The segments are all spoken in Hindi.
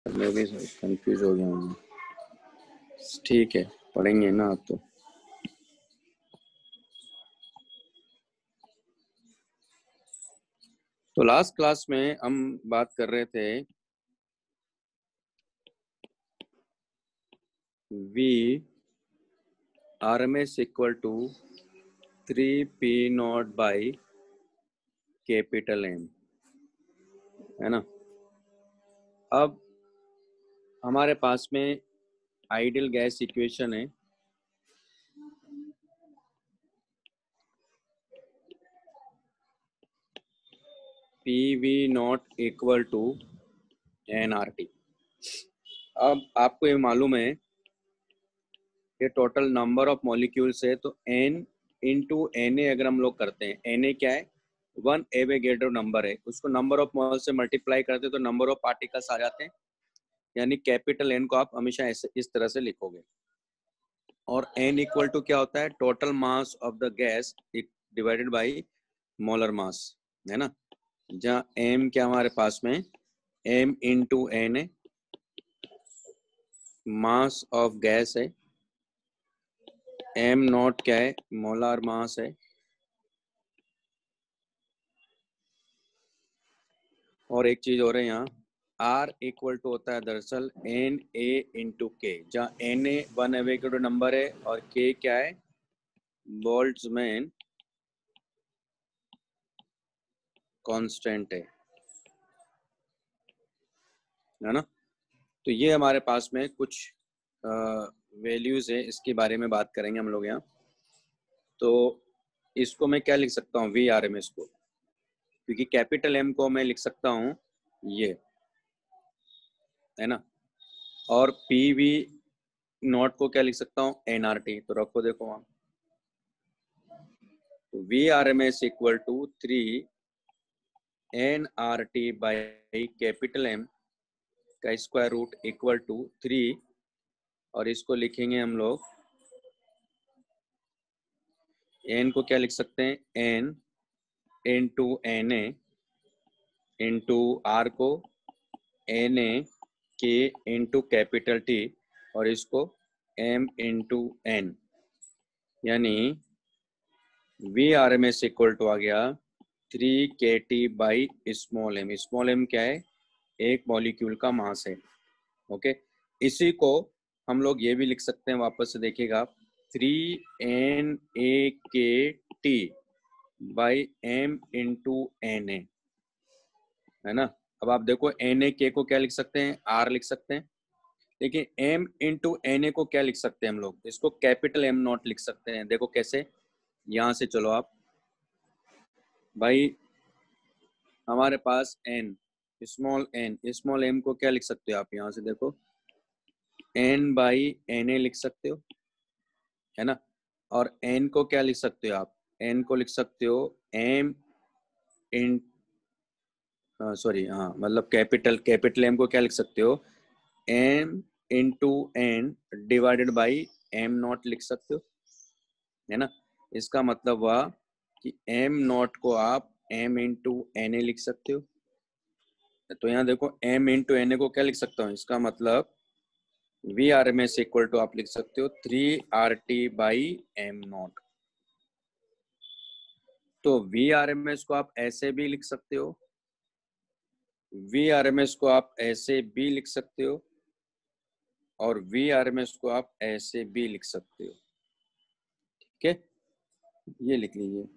मैं भी कंफ्यूज हो गया हूँ। ठीक है, पढ़ेंगे ना आप तो लास्ट क्लास में हम बात कर रहे थे V RMS equal to 3P0 by capital M, है ना। अब हमारे पास में आइडियल गैस इक्वेशन है PV0 इक्वल टू nRT। अब आपको ये मालूम है ये टोटल नंबर ऑफ मॉलिक्यूल्स है, तो n इंटू Na अगर हम लोग करते हैं, Na क्या है, 1 एवोगैड्रो नंबर है, उसको नंबर ऑफ मॉल से मल्टीप्लाई करते हैं तो नंबर ऑफ पार्टिकल्स आ जाते हैं। यानी कैपिटल N को आप हमेशा ऐसे इस तरह से लिखोगे। और n इक्वल टू क्या होता है, total mass of the gas divided by molar mass, है ना। जहाँ m क्या हमारे पास में m इंटू n है, मास ऑफ गैस है, m नॉट क्या है, मोलर मास है, और एक चीज और है यहाँ R इक्वल टू होता है दरअसल Na इंटू के, जहाँ Na 1 एवोगैड्रो नंबर है और K क्या है, बोल्ट्जमैन कांस्टेंट है ना। तो ये हमारे पास में कुछ वैल्यूज है, इसके बारे में बात करेंगे हम लोग यहाँ। तो इसको मैं क्या लिख सकता हूँ, VRMS को, क्योंकि कैपिटल M को मैं लिख सकता हूँ ये, है ना। और PV0 को क्या लिख सकता हूँ, nRT। तो रखो देखो वहाँ, तो VRMS equal to 3 nRT by capital M का स्क्वायर रूट इक्वल टू 3, और इसको लिखेंगे हम लोग, n को क्या लिख सकते हैं, n into Na into R को Na के इंटू कैपिटल T, और इसको M इंटू N, यानी VRMS इक्वल टू आ गया 3kT by small m। Small m क्या है, एक मॉलिक्यूल का मास है। ओके, इसी को हम लोग ये भी लिख सकते हैं, वापस से देखिएगा, 3NaKT by M into Na, है ना। अब आप देखो Na को क्या लिख सकते हैं, R लिख सकते हैं, लेकिन M इंटू Na को क्या लिख सकते हैं हम लोग, इसको कैपिटल M नॉट लिख सकते हैं। देखो कैसे, यहां से चलो आप भाई, हमारे पास n, स्मॉल m को क्या लिख सकते हो आप, यहाँ से देखो n बाई Na लिख सकते हो, है ना। और n को क्या लिख सकते हो आप, n को लिख सकते हो m इन सॉरी, हाँ मतलब कैपिटल M को क्या लिख सकते हो, m into n divided by m not लिख सकते हो, है ना। इसका मतलब हुआ कि m नॉट को आप m इंटू Na लिख सकते हो। तो यहाँ देखो m इंटू Na को क्या लिख सकता हूँ, इसका मतलब VRMS इक्वल टू आप लिख सकते हो 3RT बाई m नॉट। तो VRMS को आप ऐसे भी लिख सकते हो, VRMS को आप ऐसे भी लिख सकते हो, और VRMS को आप ऐसे भी लिख सकते हो। ठीक है, ये लिख लीजिए।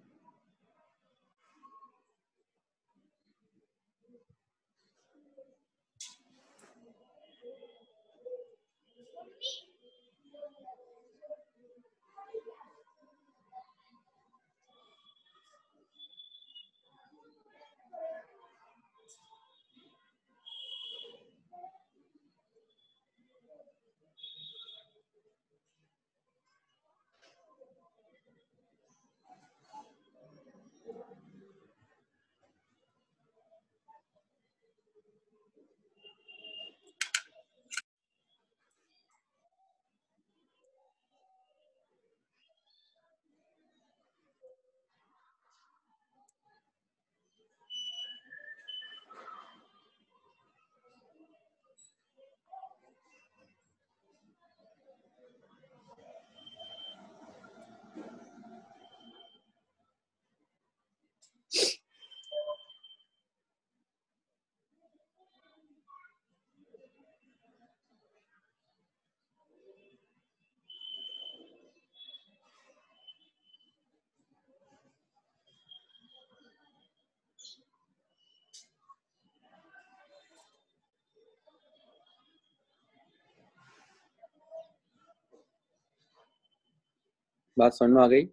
बात समझ में आ गई?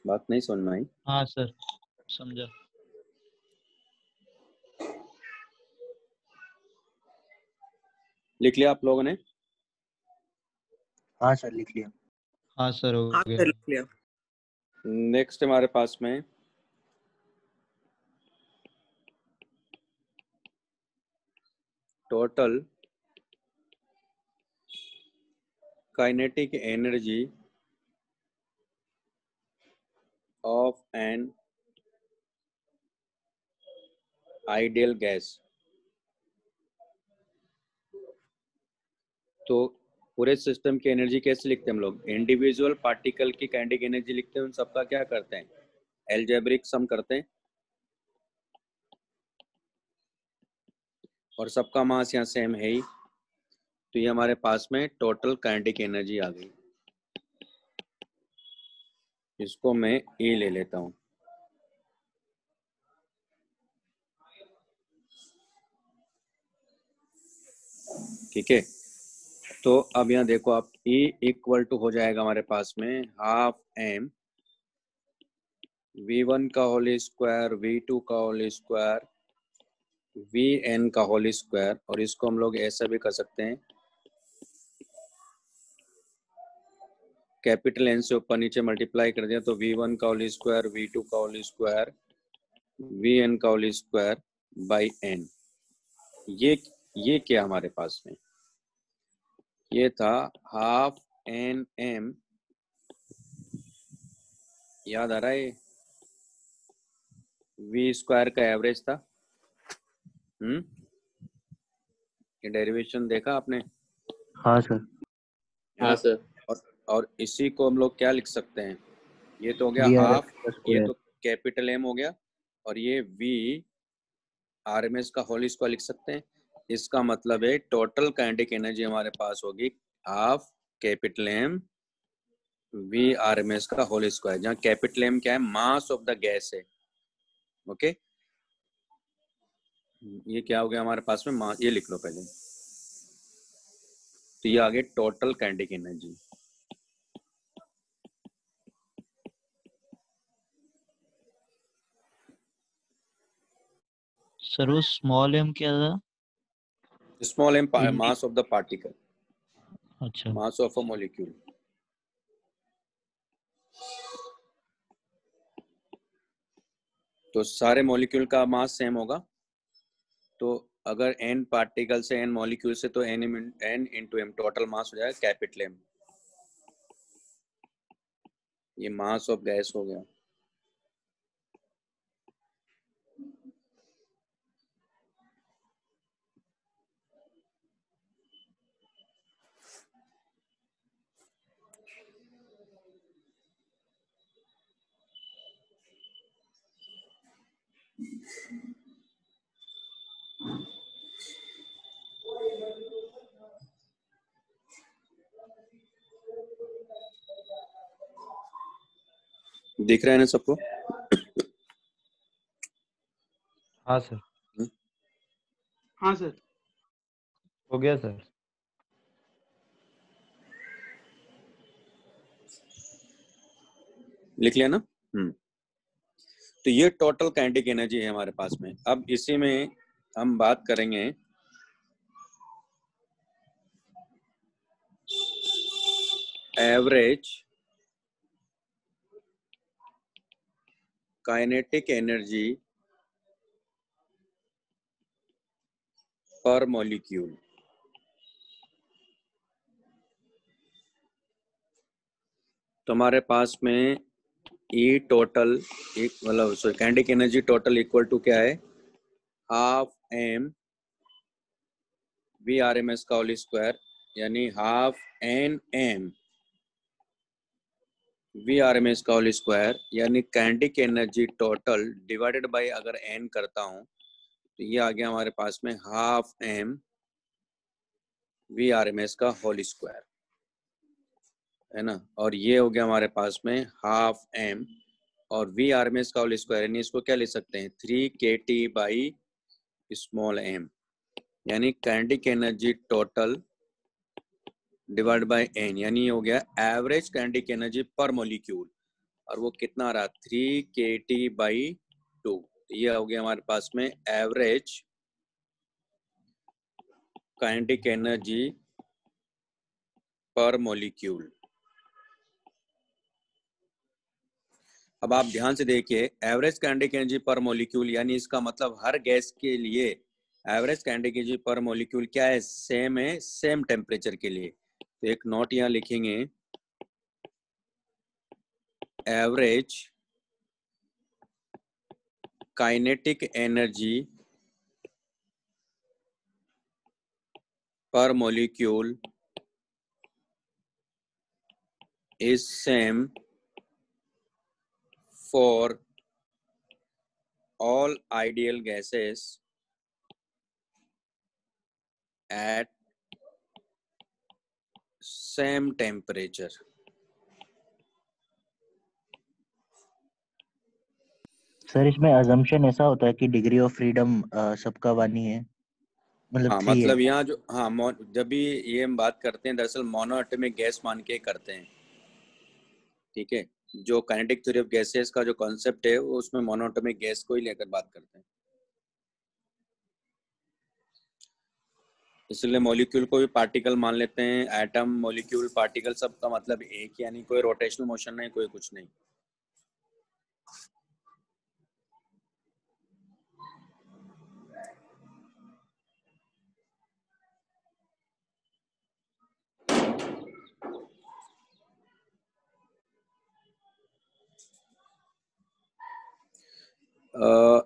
बात नहीं समझ में आई? हाँ सर, समझा। लिख लिया आप लोगों ने? हाँ सर लिख लिया। हाँ सर, हो हाँ गया। सर लिख लिया। नेक्स्ट हमारे पास में total kinetic energy of an ideal gas. तो पूरे सिस्टम की एनर्जी कैसे लिखते हैं हम लोग? इंडिविजुअल पार्टिकल की काइनेटिक एनर्जी लिखते हैं, उन सबका क्या करते हैं? एल्जेब्रिक सम करते हैं, और सबका मास यहाँ सेम है ही, तो ये हमारे पास में टोटल काइनेटिक एनर्जी आ गई। इसको मैं ए ले लेता हूँ। ठीक है, तो अब यहाँ देखो आप, E इक्वल टू हो जाएगा हमारे पास में हाफ एम V1 का होल स्क्वायर, V2 का होल स्क्वायर, Vn का होल स्क्वायर। और इसको हम लोग ऐसा भी कर सकते हैं, कैपिटल एन से ऊपर नीचे मल्टीप्लाई कर दिया तो V1 का होल स्क्वायर, V2 का होल स्क्वायर, Vn का होल स्क्वायर बाई n। ये क्या हमारे पास में? ये था हाफ एन एम, याद आ रहा है? V स्क्वायर का एवरेज था। ये डेरिवेशन देखा आपने? हाँ सर। हाँ सर। और इसी को हम लोग क्या लिख सकते हैं? ये तो हो गया VRMS हाफ, का ये स्क्वायर। तो कैपिटल एम हो गया, और ये V RMS का होल स्क्वायर लिख सकते हैं। इसका मतलब है टोटल काइनेटिक एनर्जी हमारे पास होगी half capital M V RMS का होल स्क्वायर, जहाँ कैपिटल एम क्या है? मास ऑफ द गैस है। ओके, ये क्या हो गया हमारे पास में? मास, ये लिख लो पहले। तो ये आगे टोटल काइनेटिक एनर्जी। सर वो स्मॉल एम क्या था? Small m mass of the particle, अच्छा, मास ऑफ अ मॉलिक्यूल। तो सारे मॉलिक्यूल का मास सेम होगा, तो अगर n पार्टिकल से n मॉलिक्यूल से, तो n into m total mass हो जाएगा कैपिटल M। ये मास ऑफ गैस हो गया। दिख रहा है ना सबको? हाँ सर, हाँ सर। हो गया सर। लिख लिया ना? तो ये टोटल काइनेटिक एनर्जी है हमारे पास में। अब इसी में हम बात करेंगे average kinetic energy per molecule. तो हमारे पास में ई टोटल एक, मतलब sorry, kinetic energy total equal to क्या है? हाफ एम V RMS का होल स्क्वायर, यानी half n m V RMS का होल स्क्वायर, यानी kinetic energy total divided by अगर n करता हूं तो ये आ गया हमारे पास में हाफ एम V RMS का होल स्क्वायर, है ना। और ये हो गया हमारे पास में हाफ एम और V RMS का होल स्क्वायर, यानी इसको क्या ले सकते हैं? 3 KT बाई स्मॉल m, यानी kinetic energy total divide by n, यानी हो गया average kinetic energy per molecule, और वो कितना आ रहा 3 kT/2। ये हो गया हमारे पास में average kinetic energy per molecule. अब आप ध्यान से देखिए, average kinetic energy per molecule, यानी इसका मतलब हर गैस के लिए average kinetic energy per molecule क्या है, सेम है, सेम टेम्परेचर के लिए। तो एक नोट यहाँ लिखेंगे, average kinetic energy per molecule is same for all ideal gases at same temperature। Sir इसमें अजम्पशन ऐसा होता है कि डिग्री ऑफ फ्रीडम सबका वानी है, मतलब हाँ 3 है। मतलब यहाँ जो, हाँ जब भी ये हम बात करते हैं दरअसल मोनोएटॉमिक गैस मान के करते हैं, ठीक है। जो काइनेटिक थ्योरी ऑफ गैसेस का जो कॉन्सेप्ट है वो उसमें मोनोएटॉमिक गैस को ही लेकर बात करते हैं, इसलिए मॉलिक्यूल को भी पार्टिकल मान लेते हैं। एटम, मॉलिक्यूल, पार्टिकल सब का मतलब एक, यानी कोई रोटेशनल मोशन नहीं, कोई कुछ नहीं।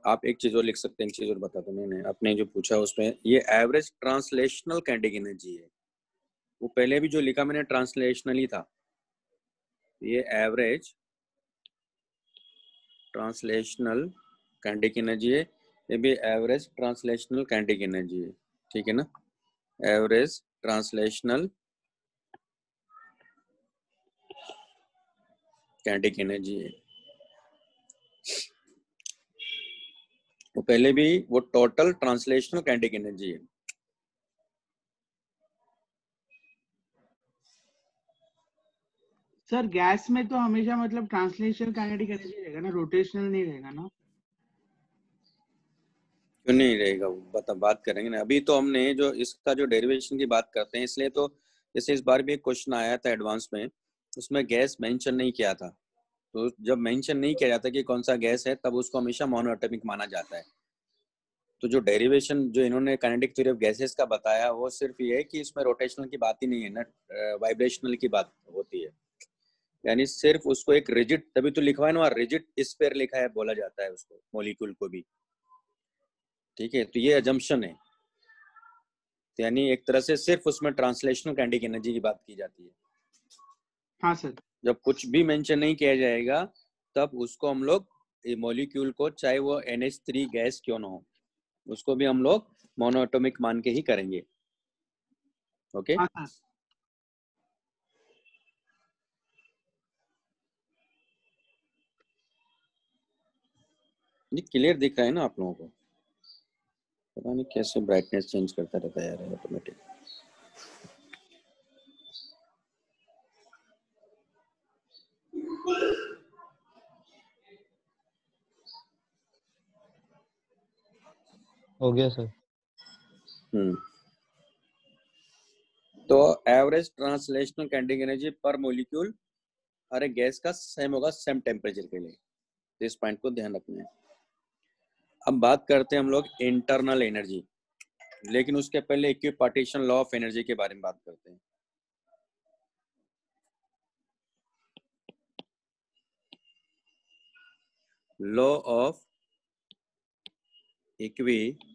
आप एक चीज और लिख सकते हैं, एक चीज और बता दो, मैंने आपने जो पूछा उसमें ये एवरेज ट्रांसलेशनल काइनेटिक एनर्जी है। वो पहले भी जो लिखा मैंने ट्रांसलेशनल ही था, ये एवरेज ट्रांसलेशनल काइनेटिक एनर्जी है, ये भी एवरेज ट्रांसलेशनल काइनेटिक एनर्जी है, ठीक है ना। एवरेज ट्रांसलेशनल काइनेटिक एनर्जी है। वो पहले भी वो टोटल ट्रांसलेशनल काइनेटिक एनर्जी है। सर गैस में तो हमेशा मतलब ट्रांसलेशनल काइनेटिक एनर्जी रहेगा ना, रोटेशनल नहीं रहेगा ना? क्यों नहीं रहेगा, वो बात करेंगे ना। अभी तो हमने जो इसका जो डेरिवेशन की बात करते हैं, इसलिए तो जैसे इस बार भी एक क्वेश्चन आया था एडवांस में, उसमें गैस मेंशन नहीं किया था। तो जब मेंशन नहीं किया जाता कि कौन सा गैस है, तब उसको हमेशा मोनोएटॉमिक माना जाता है। तो जो डेरिवेशन जो इन्होंने काइनेटिक थ्योरी ऑफ गैसेस का बताया, वो सिर्फ ये है कि इसमें रोटेशनल की बात ही नहीं है ना, वाइब्रेशनल की बात होती है। यानी सिर्फ उसको एक रिजिड, तभी तो लिखवा है ना, रिजिड स्फीयर लिखा है, बोला जाता है उसको, मॉलिक्यूल को भी, ठीक है। तो ये अजम्पशन है, यानी एक तरह से सिर्फ उसमें ट्रांसलेशनल काइनेटिक एनर्जी की बात की जाती है। हाँ सर। जब कुछ भी मेंशन नहीं किया जाएगा, तब उसको हम लोग मॉलिक्यूल को, चाहे वो NH3 गैस क्यों ना हो, उसको भी हम लोग मोनोएटॉमिक मान के ही करेंगे। ओके हाँ सर। ये क्लियर दिख रहा है ना आप लोगों को? पता नहीं कैसे ब्राइटनेस चेंज करता रहता है यार ऑटोमेटिक। हो गया सर। तो average translational kinetic energy per molecule हर एक गैस का सेम होगा, सेम टेम्परेचर के लिए। तो इस पॉइंट को ध्यान रखना है। अब बात करते हैं हम लोग इंटरनल एनर्जी, लेकिन उसके पहले इक्विपार्टीशन लॉ ऑफ एनर्जी के बारे में बात करते हैं। Law of equipartition,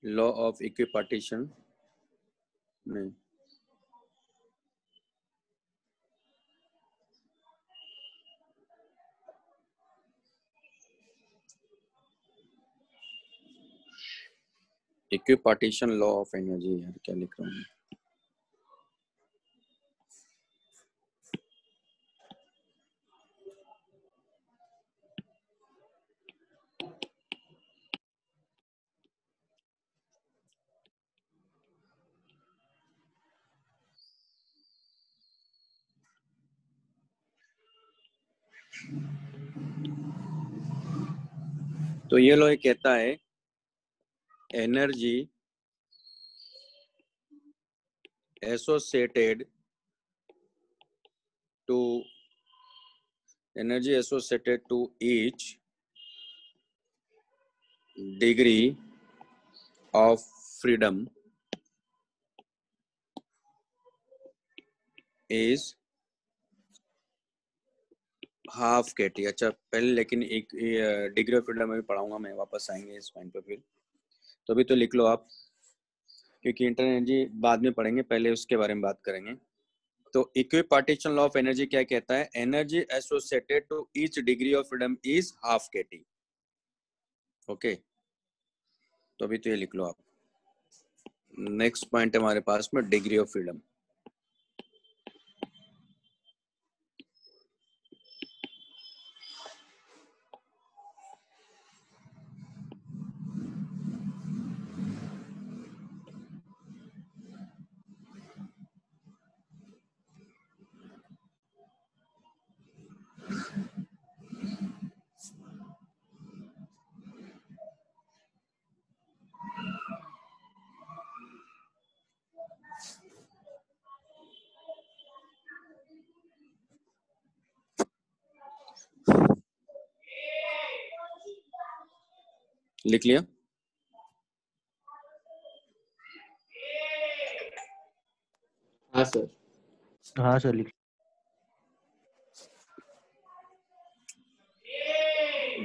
law of equipartition नहीं, इक्विपार्टीशन लॉ ऑफ एनर्जी, यार क्या लिख रहा हूँ। तो ये लो, ये कहता है energy associated to each degree of freedom is half kT। अच्छा पहले, लेकिन एक डिग्री ऑफ फ्रीडम में पढ़ाऊंगा मैं, वापस आएंगे इस पॉइंट पे फिर। तो अभी तो लिख लो आप, क्योंकि इंटरनल एनर्जी बाद में पढ़ेंगे, पहले उसके बारे में बात करेंगे। तो इक्विपार्टीशन लॉ ऑफ एनर्जी क्या कहता है? Energy associated to each degree of freedom is half kT। Okay, तो अभी तो ये लिख लो आप। नेक्स्ट पॉइंट है हमारे पास में डिग्री ऑफ फ्रीडम। लिख लिया? हाँ सर। हाँ सर लिख।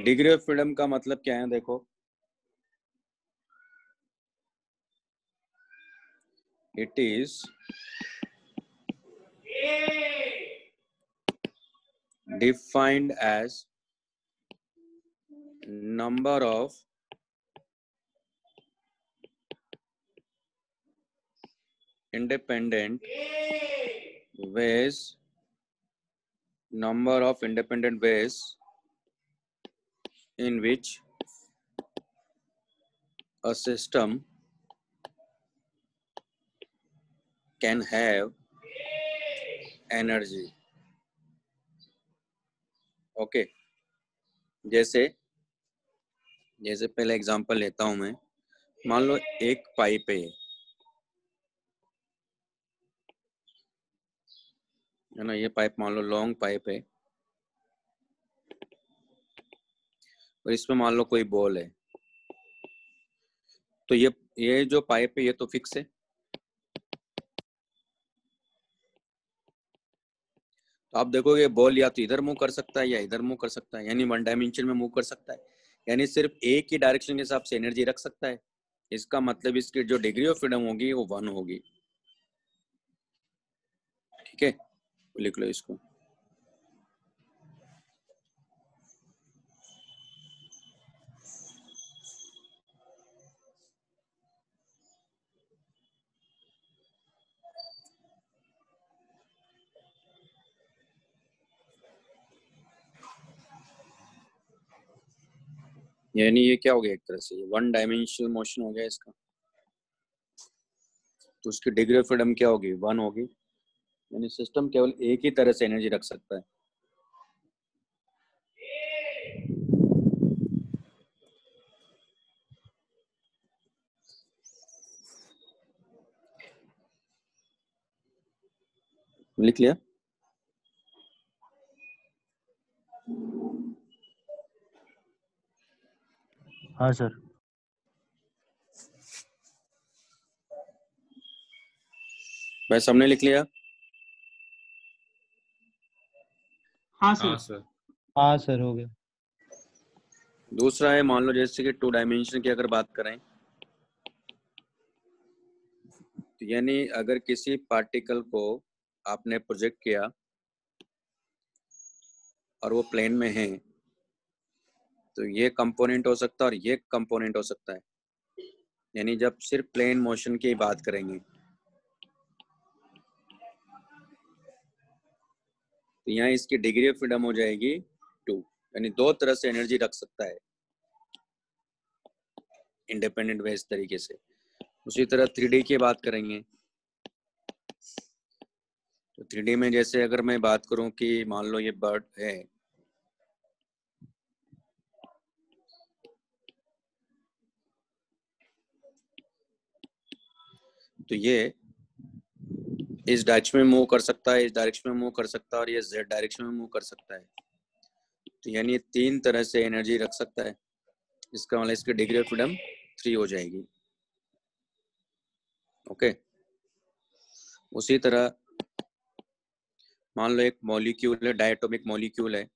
डिग्री ऑफ फ्रीडम का मतलब क्या है? देखो, it is defined as number of independent ways in which a system can have energy। Okay, जैसे पहले एग्जांपल लेता हूं मैं। मान लो एक पाइप है ना, ये पाइप मान लो लॉन्ग पाइप है, और इसमें मान लो कोई बॉल है। तो ये जो पाइप है ये तो फिक्स है। तो आप देखोगे बॉल या तो इधर मूव कर सकता है या इधर मूव कर सकता है, यानी वन डायमेंशन में मूव कर सकता है, यानी सिर्फ एक ही डायरेक्शन के हिसाब से एनर्जी रख सकता है। इसका मतलब इसकी जो डिग्री ऑफ फ्रीडम होगी वो 1 होगी। ठीक है, लिख लो इसको। यानी ये क्या हो गया, एक तरह से वन डायमेंशनल मोशन हो गया इसका। तो उसकी डिग्री ऑफ फ्रीडम क्या होगी? 1 होगी, यानी सिस्टम केवल एक ही तरह से एनर्जी रख सकता है। लिख लिया? हाँ सर। भाई सबने लिख लिया? हाँ हाँ सर। सर। हाँ सर, हो गया। दूसरा है, मान लो जैसे कि 2 डायमेंशन की अगर बात करें, तो यानी अगर किसी पार्टिकल को आपने प्रोजेक्ट किया और वो प्लेन में है, तो ये कंपोनेंट हो सकता है और ये कंपोनेंट हो सकता है। यानी जब सिर्फ प्लेन मोशन की बात करेंगे, तो यहाँ इसकी डिग्री ऑफ फ्रीडम हो जाएगी 2, यानी 2 तरह से एनर्जी रख सकता है इंडिपेंडेंट वे, इस तरीके से। उसी तरह 3D की बात करेंगे, तो 3D में जैसे अगर मैं बात करूं कि मान लो ये बर्ड है, तो ये इस डायरेक्शन में मूव कर सकता है, इस डायरेक्शन में मूव कर सकता है और ये जेड डायरेक्शन में मूव कर सकता है। तो यानी 3 तरह से एनर्जी रख सकता है। इसका मतलब इसकी डिग्री ऑफ फ्रीडम 3 हो जाएगी। ओके। उसी तरह मान लो एक मॉलिक्यूल है, डायटोमिक मॉलिक्यूल है।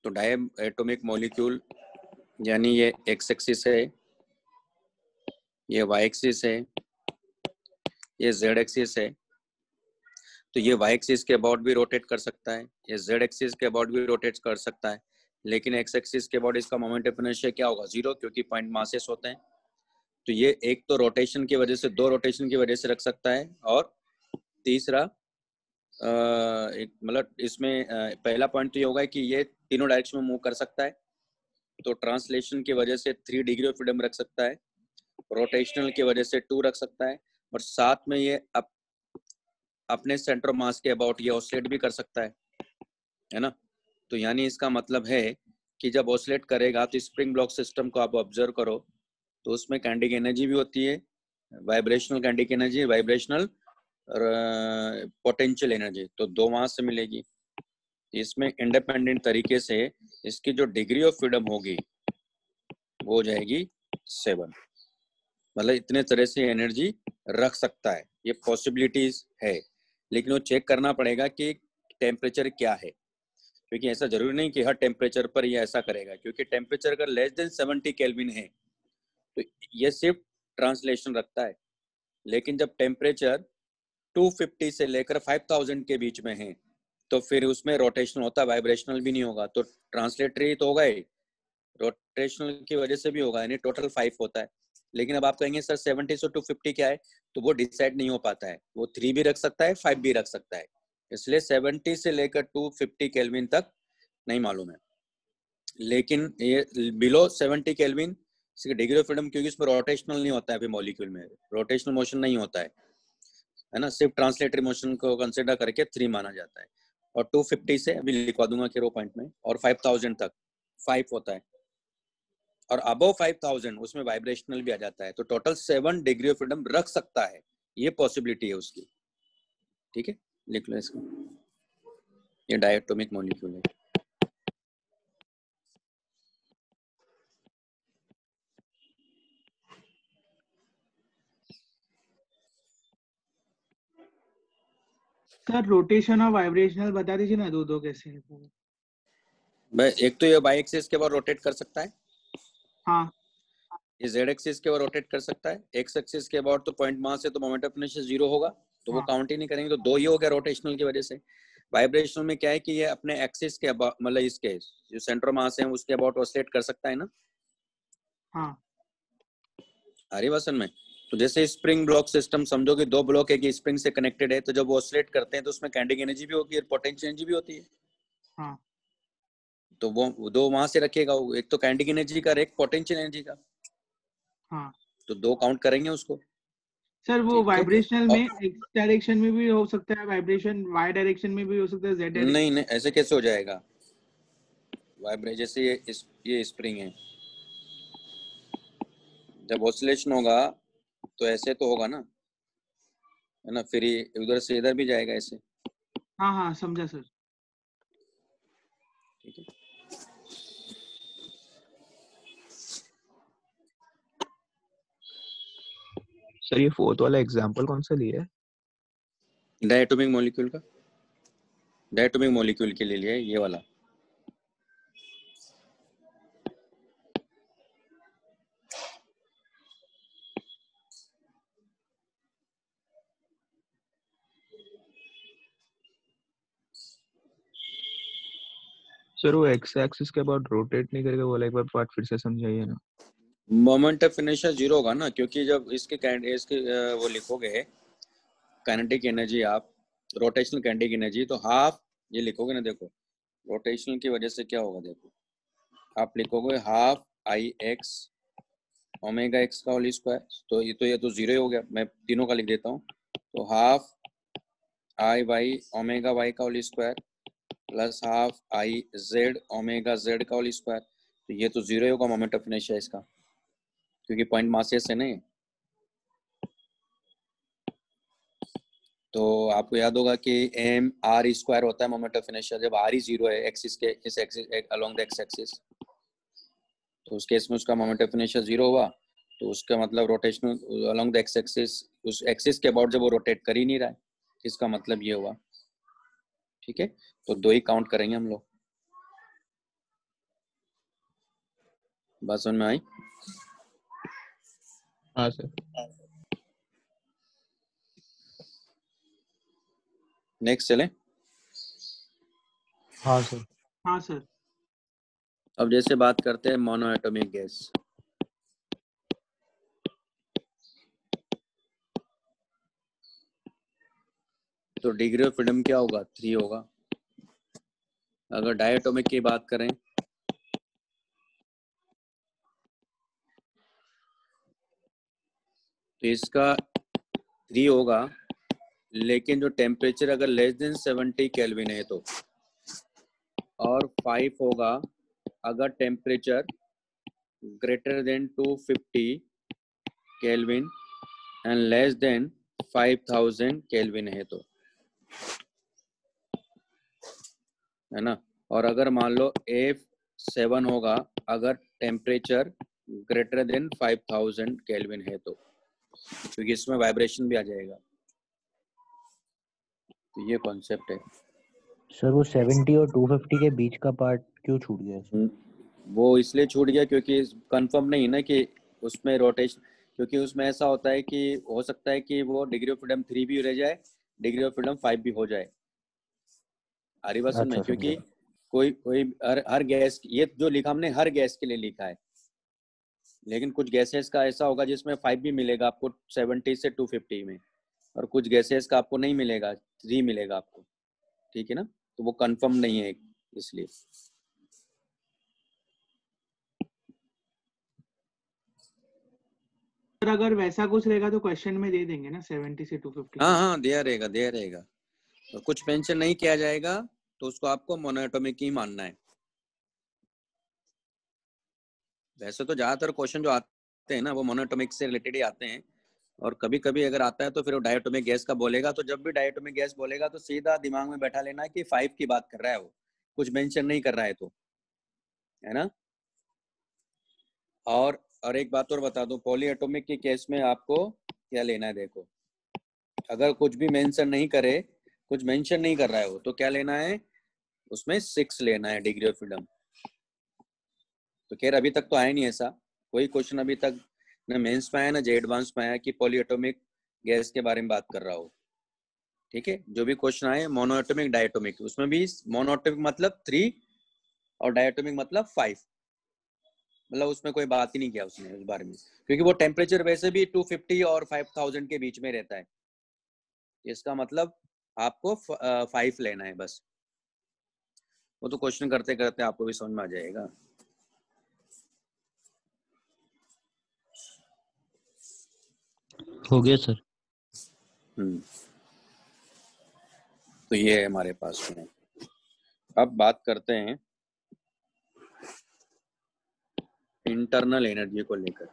तो डायटोमिक मॉलिक्यूल यानी ये एक्स एक्सिस है, ये वाई एक्सिस है, ये जेड एक्सिस है। तो ये वाई एक्सिस के अबाउट भी रोटेट कर सकता है, ये जेड एक्सिस के अबाउट भी रोटेट कर सकता है, लेकिन एक्स एक्सिस के अबाउट इसका मोमेंट ऑफ इनर्शिया क्या होगा? 0, क्योंकि पॉइंट मासेस होते हैं। तो ये एक तो रोटेशन की वजह से, 2 रोटेशन की वजह से रख सकता है, और तीसरा एक मतलब इसमें पहला पॉइंट तो ये होगा कि ये तीनों डायरेक्शन में मूव कर सकता है। तो ट्रांसलेशन की वजह से 3 डिग्री ऑफ फ्रीडम रख सकता है, रोटेशनल की वजह से 2 रख सकता है, और साथ में ये अपने सेंटर मास के अबाउट ये ऑसिलेट भी कर सकता है ना। तो यानी इसका मतलब है कि जब ऑसिलेट करेगा तो स्प्रिंग ब्लॉक सिस्टम को आप ऑब्जर्व करो तो उसमें काइनेटिक एनर्जी भी होती है, vibrational kinetic energy, vibrational potential energy, तो 2 वहां से मिलेगी। इसमें इंडिपेंडेंट तरीके से इसकी जो डिग्री ऑफ फ्रीडम होगी वो हो जाएगी 7। मतलब इतने तरह से एनर्जी रख सकता है, ये पॉसिबिलिटीज है। लेकिन वो चेक करना पड़ेगा कि टेम्परेचर क्या है, क्योंकि ऐसा जरूरी नहीं कि हर टेम्परेचर पर ये ऐसा करेगा, क्योंकि टेम्परेचर अगर लेस देन 70 केल्विन है तो ये सिर्फ ट्रांसलेशन रखता है। लेकिन जब टेम्परेचर 250 से लेकर 5000 के बीच में है तो फिर उसमें रोटेशनल होता है, वाइब्रेशनल भी नहीं होगा। तो ट्रांसलेटरी तो होगा ही, रोटेशनल की वजह से भी होगा, यानी टोटल 5 होता है। लेकिन अब आप कहेंगे सर 70 से 250 क्या है, तो वो डिसाइड नहीं हो पाता है, वो 3 भी रख सकता है, 5 भी रख सकता है। इसलिए 70 से लेकर 250 केल्विन तक नहीं मालूम है। लेकिन ये below 70 kelvin degree of freedom, क्योंकि इसमें रोटेशनल नहीं होता है, अभी मॉलिक्यूल में रोटेशनल मोशन नहीं होता है ना, सिर्फ ट्रांसलेटरी मोशन को कंसिडर करके 3 माना जाता है। और 250 से अभी लिखवा दूंगा केरो पॉइंट में, और 5000 तक 5 होता है, और अबव 5000 उसमें वाइब्रेशनल भी आ जाता है। तो टोटल 7 डिग्री ऑफ फ्रीडम रख सकता है, ये पॉसिबिलिटी है उसकी। ठीक है, लिख लो इसको, ये डायटोमिक मॉलिक्यूल है। सर रोटेशन और वाइब्रेशनल बता दीजिए ना, दो कैसे है वो। भाई एक तो ये वाई एक्सिस के बाद रोटेट कर सकता है, हाँ ये जेड एक्सिस के बाद रोटेट कर सकता है, एक्स एक्सिस के बाद तो पॉइंट मास है तो मोमेंट ऑफ इनर्शिया 0 होगा, तो वो हाँ काउंट ही नहीं करेंगे। तो 2 ही हो गया रोटेशनल की वजह से। वाइब्रेशनल में क्या है कि ये अपने एक्सिस के मतलब इसके जो सेंटर मास है उसके अबाउट ऑसिलेट कर सकता है ना। हाँ आ रही वसन में। तो जैसे स्प्रिंग ब्लॉक सिस्टम समझो कि 2 ब्लॉक एक स्प्रिंग से कनेक्टेड है, तो जब वो ऑसिलेट करते हैं तो उसमें काइनेटिक एनर्जी भी होगी और पोटेंशियल एनर्जी भी होती है। हाँ तो वो 2 वहां से रखेगा, एक तो काइनेटिक एनर्जी का और एक पोटेंशियल एनर्जी का, हाँ। तो 2 काउंट करेंगे उसको। सर वो ठीक है, वाइब्रेशनल में और एक्स डायरेक्शन में भी हो सकता है, वाइब्रेशन वाई डायरेक्शन में भी हो सकता है, जेड डायरेक्शन। नहीं नहीं, ऐसे कैसे हो जाएगा? वाइब्रेट जैसे ये स्प्रिंग है, जब ऑसिलेशन होगा तो ऐसे तो होगा ना, है ना, फिर ये उधर से इधर भी जाएगा ऐसे। हाँ हाँ समझा सर। ठीक है, सर ये फोर्थ वाला एग्जांपल कौन सा लिया है? डायटोमिक मॉलिक्यूल का, डायटोमिक मॉलिक्यूल के लिए लिया है ये वाला। सर वो एक्स एक्सिस के अबाउट रोटेट नहीं करेगा, वो एक बार पार्ट फिर से समझाइए ना। मोमेंट ऑफ इनर्शिया 0 होगा ना, क्योंकि जब इसके वो लिखोगे काइनेटिक एनर्जी, आप रोटेशनल काइनेटिक एनर्जी, तो हाफ ये लिखोगे ना, देखो रोटेशनल की वजह से क्या होगा, देखो आप लिखोगे half I x omega x का होल स्क्वायर, तो ये तो 0 ही हो गया। मैं तीनों का लिख देता हूँ, तो half I Y omega Y का whole square plus half I Z omega Z का होल स्क्वायर, तो ये तो 0 ही होगा मोमेंट ऑफ इनर्शिया इसका। क्योंकि पॉइंट मासेस है ना ये। तो आपको याद होगा कि एम आर स्क्वायर होता है मोमेंट ऑफ इनर्शिया जब आर ही जीरो है एक्सिस के इस axis along the x axis, तो उस केस में उसका मोमेंट ऑफ इनर्शिया जीरो हुआ, तो उसका मतलब rotational along the x axis, उस एक्सिस के अबाउट जब वो रोटेट कर ही नहीं रहा है, इसका मतलब ये हुआ। ठीक है, तो 2 ही काउंट करेंगे हम लोग। बात समझ में आई? हाँ सर। नेक्स्ट चलें। हाँ सर। हाँ सर। अब जैसे बात करते हैं मोनो एटॉमिक गैस, तो डिग्री ऑफ फ्रीडम क्या होगा? 3 होगा। अगर डायटोमिक की बात करें तो इसका 3 होगा, लेकिन जो टेम्परेचर अगर लेस देन 70 केल्विन है तो, और 5 होगा अगर temperature greater than 250 kelvin and less than 5000 kelvin है तो, है ना। और अगर मान लो F7 होगा अगर टेम्परेचर ग्रेटर देन 5000 केल्विन है तो, क्योंकि इसमें वाइब्रेशन भी आ जाएगा। तो ये कॉन्सेप्ट है। सर वो 70 और 250 के बीच का पार्ट क्यों छूट गया सर? वो इसलिए छूट गया क्योंकि कंफर्म नहीं ना कि उसमें रोटेशन, क्योंकि उसमें ऐसा होता है कि हो सकता है कि वो डिग्री ऑफ फ्रीडम 3 भी रह जाए, डिग्री ऑफ फ्रीडम 5 भी हो जाए। आरी बात सुन में, अच्छा क्योंकि समझा। कोई कोई हर गैस, ये जो लिखा हमने हर गैस के लिए लिखा है, लेकिन कुछ गैसेस का ऐसा होगा जिसमें 5 भी मिलेगा आपको 70 से 250 में, और कुछ गैसेस का आपको नहीं मिलेगा, 3 मिलेगा आपको। ठीक है ना, तो वो कंफर्म नहीं है इसलिए। सर अगर वैसा कुछ रहेगा तो क्वेश्चन में दे देंगे ना 70 से 250। हाँ हाँ, दिया रहेगा दिया रहेगा। तो कुछ मेंशन नहीं किया जाएगा तो उसको आपको मोनोएटॉमिक ही मानना है। वैसे तो ज्यादातर क्वेश्चन जो आते हैं ना वो मोनोएटॉमिक से रिलेटेड ही आते हैं, और कभी कभी अगर आता है तो फिर वो डायटोमिक गैस का बोलेगा, तो जब भी डायटोमिक गैस बोलेगा तो सीधा दिमाग में बैठा लेना है कि 5 की बात कर रहा है, वो कुछ मेंशन नहीं कर रहा है तो, है ना। और एक बात और बता दूं, पॉलीएटॉमिक के केस में आपको क्या लेना है, देखो अगर कुछ भी मेंशन नहीं करे, कुछ मेंशन नहीं कर रहा है वो, तो क्या लेना है, उसमें 6 लेना है डिग्री ऑफ फ्रीडम। तो खैर अभी तक तो आया नहीं ऐसा कोई क्वेश्चन, अभी तक न मेंस में आया ना जे एडवांस में आया कि पॉलीएटॉमिक गैस के बारे में बात कर रहा हो। ठीक है, जो भी क्वेश्चन आए मोनोएटॉमिक डायटोमिक, उसमें भी मोनोएटॉमिक मतलब 3 और डायटोमिक मतलब 5, मतलब उसमें कोई बात ही नहीं किया उसने उस बारे में, क्योंकि वो टेम्परेचर वैसे भी 250 और 5000 के बीच में रहता है। इसका मतलब आपको 5 लेना है बस। वो तो क्वेश्चन करते करते आपको भी समझ में आ जाएगा। हो गया सर। तो ये है हमारे पास में। अब बात करते हैं इंटरनल एनर्जी को लेकर।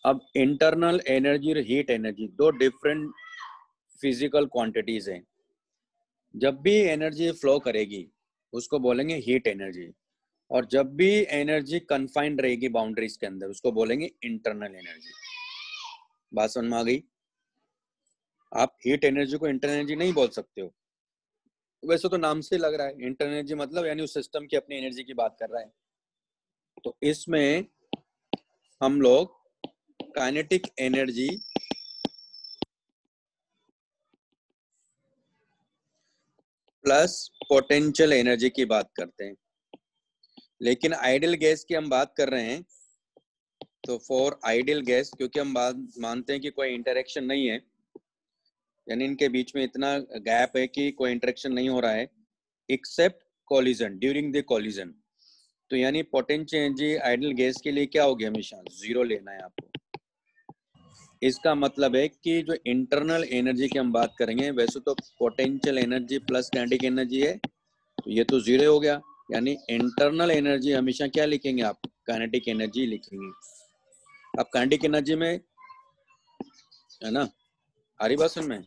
अब इंटरनल एनर्जी और heat energy 2 different physical quantities हैं। जब भी एनर्जी फ्लो करेगी उसको बोलेंगे हीट एनर्जी, और जब भी एनर्जी कन्फाइंड रहेगी बाउंड्रीज के अंदर उसको बोलेंगे इंटरनल एनर्जी। बात समझ में आ गई? आप हीट एनर्जी को इंटरनल एनर्जी नहीं बोल सकते हो, वैसे तो नाम से लग रहा है इंटरनल एनर्जी मतलब यानी उस सिस्टम की अपनी एनर्जी की बात कर रहा है। तो इसमें हम लोग kinetic energy plus potential energy की बात करते हैं, लेकिन आइडियल गैस की हम बात कर रहे हैं। तो फॉर आइडियल गैस, क्योंकि हम बात मानते हैं कि कोई इंटरेक्शन नहीं है, यानी इनके बीच में इतना गैप है कि कोई इंटरेक्शन नहीं हो रहा है except collision, during the collision, तो यानी पोटेंशियल एनर्जी आइडियल गैस के लिए क्या होगी, हमेशा 0 लेना है आपको। इसका मतलब है कि जो इंटरनल एनर्जी की हम बात करेंगे, वैसे तो potential energy plus kinetic energy है, तो ये तो 0 हो गया, यानी इंटरनल एनर्जी हमेशा क्या लिखेंगे आप, काइनेटिक एनर्जी लिखेंगे। अब काइनेटिक एनर्जी में है ना, आ रही बात समझ में?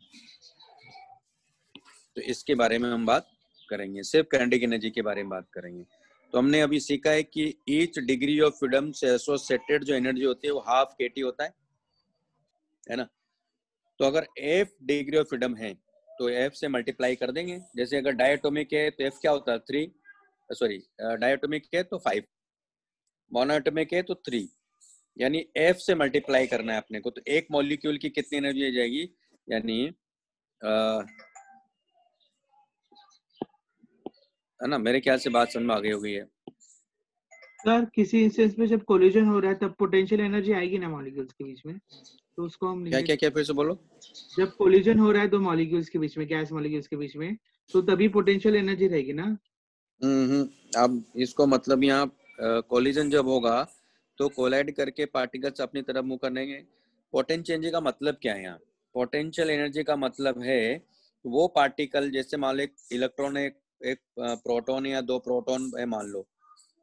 तो इसके बारे में हम बात करेंगे, सिर्फ काइनेटिक एनर्जी के बारे में बात करेंगे। तो हमने अभी सीखा है कि ईच डिग्री ऑफ फ्रीडम से एसोसिएटेड जो एनर्जी होती है वो हाफ kT होता है ना। तो अगर F डिग्री ऑफ फ्रीडम है तो F से मल्टीप्लाई कर देंगे। जैसे अगर डायटोमिक है तो F क्या होता है 3, सॉरी डायटोमिक है तो 5, मोनोएटॉमिक है तो 3, यानी F से मल्टीप्लाई करना है अपने को। तो एक मॉलिक्यूल की कितनी एनर्जी आ जाएगी, यानी है ना, मेरे ख्याल से बात समझ में आ गई होगी है। सर किसी इंस्टेंस में जब कोलिजन हो रहा है तब पोटेंशियल एनर्जी आएगी ना मॉलिक्यूल्स के बीच में, तो उसको हम क्या लिखेंगे। क्या क्या फिर से बोलो। जब कोलिजन हो रहा है दो मॉलिक्यूल्स के बीच में, गैस मॉलिक्यूल्स के बीच में, तो तभी पोटेंशियल एनर्जी रहेगी ना। अब इसको मतलब यहाँ कोलिजन जब होगा तो कोलाइड करके पार्टिकल्स अपनी तरफ मूव करेंगे। पोटेंशियल एनर्जी का मतलब क्या है यहाँ? पोटेंशियल एनर्जी का मतलब है वो पार्टिकल, जैसे मान लो एक इलेक्ट्रॉन है, एक प्रोटॉन या दो प्रोटॉन है मान लो,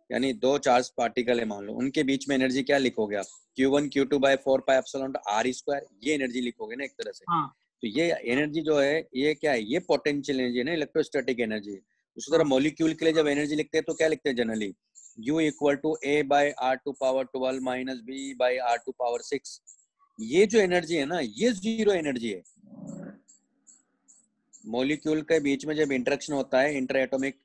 यानी दो चार्ज पार्टिकल है मान लो, उनके बीच में एनर्जी क्या लिखोगे आप, Q1 Q2 by 4 pi epsilon R square, ये एनर्जी लिखोगे ना एक तरह से। हाँ तो ये एनर्जी जो है ये क्या है, ये पोटेंशियल एनर्जी है ना, इलेक्ट्रोस्टैटिक एनर्जी। उसी तरह हाँ मॉलिक्यूल के लिए जब एनर्जी लिखते हैं तो क्या लिखते हैं generally, U equal to A by R⁴ minus B by R⁴ ये जो एनर्जी है ना, ये जीरो एनर्जी है। मॉलिक्यूल के बीच में जब इंटरेक्शन होता है, इंटर एटॉमिक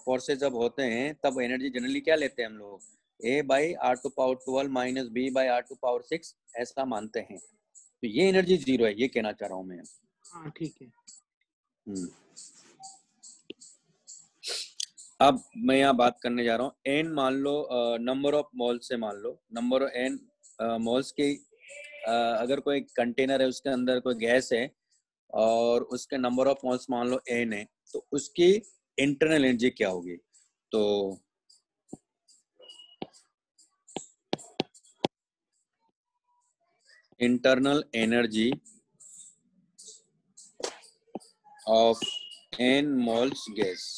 फोर्सेस जब होते हैं, तब एनर्जी जनरली क्या लेते हैं हम लोग, A by R⁴ minus B by R⁴ ऐसा मानते हैं। तो ये एनर्जी जीरो है, ये कहना चाह रहा हूँ मैं। हाँ ठीक है। अब मैं यहाँ बात करने जा रहा हूँ, n मान लो नंबर ऑफ मोल्स से, मान लो नंबर ऑफ n मोल्स की, अगर कोई कंटेनर है उसके अंदर कोई गैस है और उसके नंबर ऑफ मोल्स मान लो n है, तो उसकी इंटरनल एनर्जी क्या होगी? तो internal energy of n moles gas,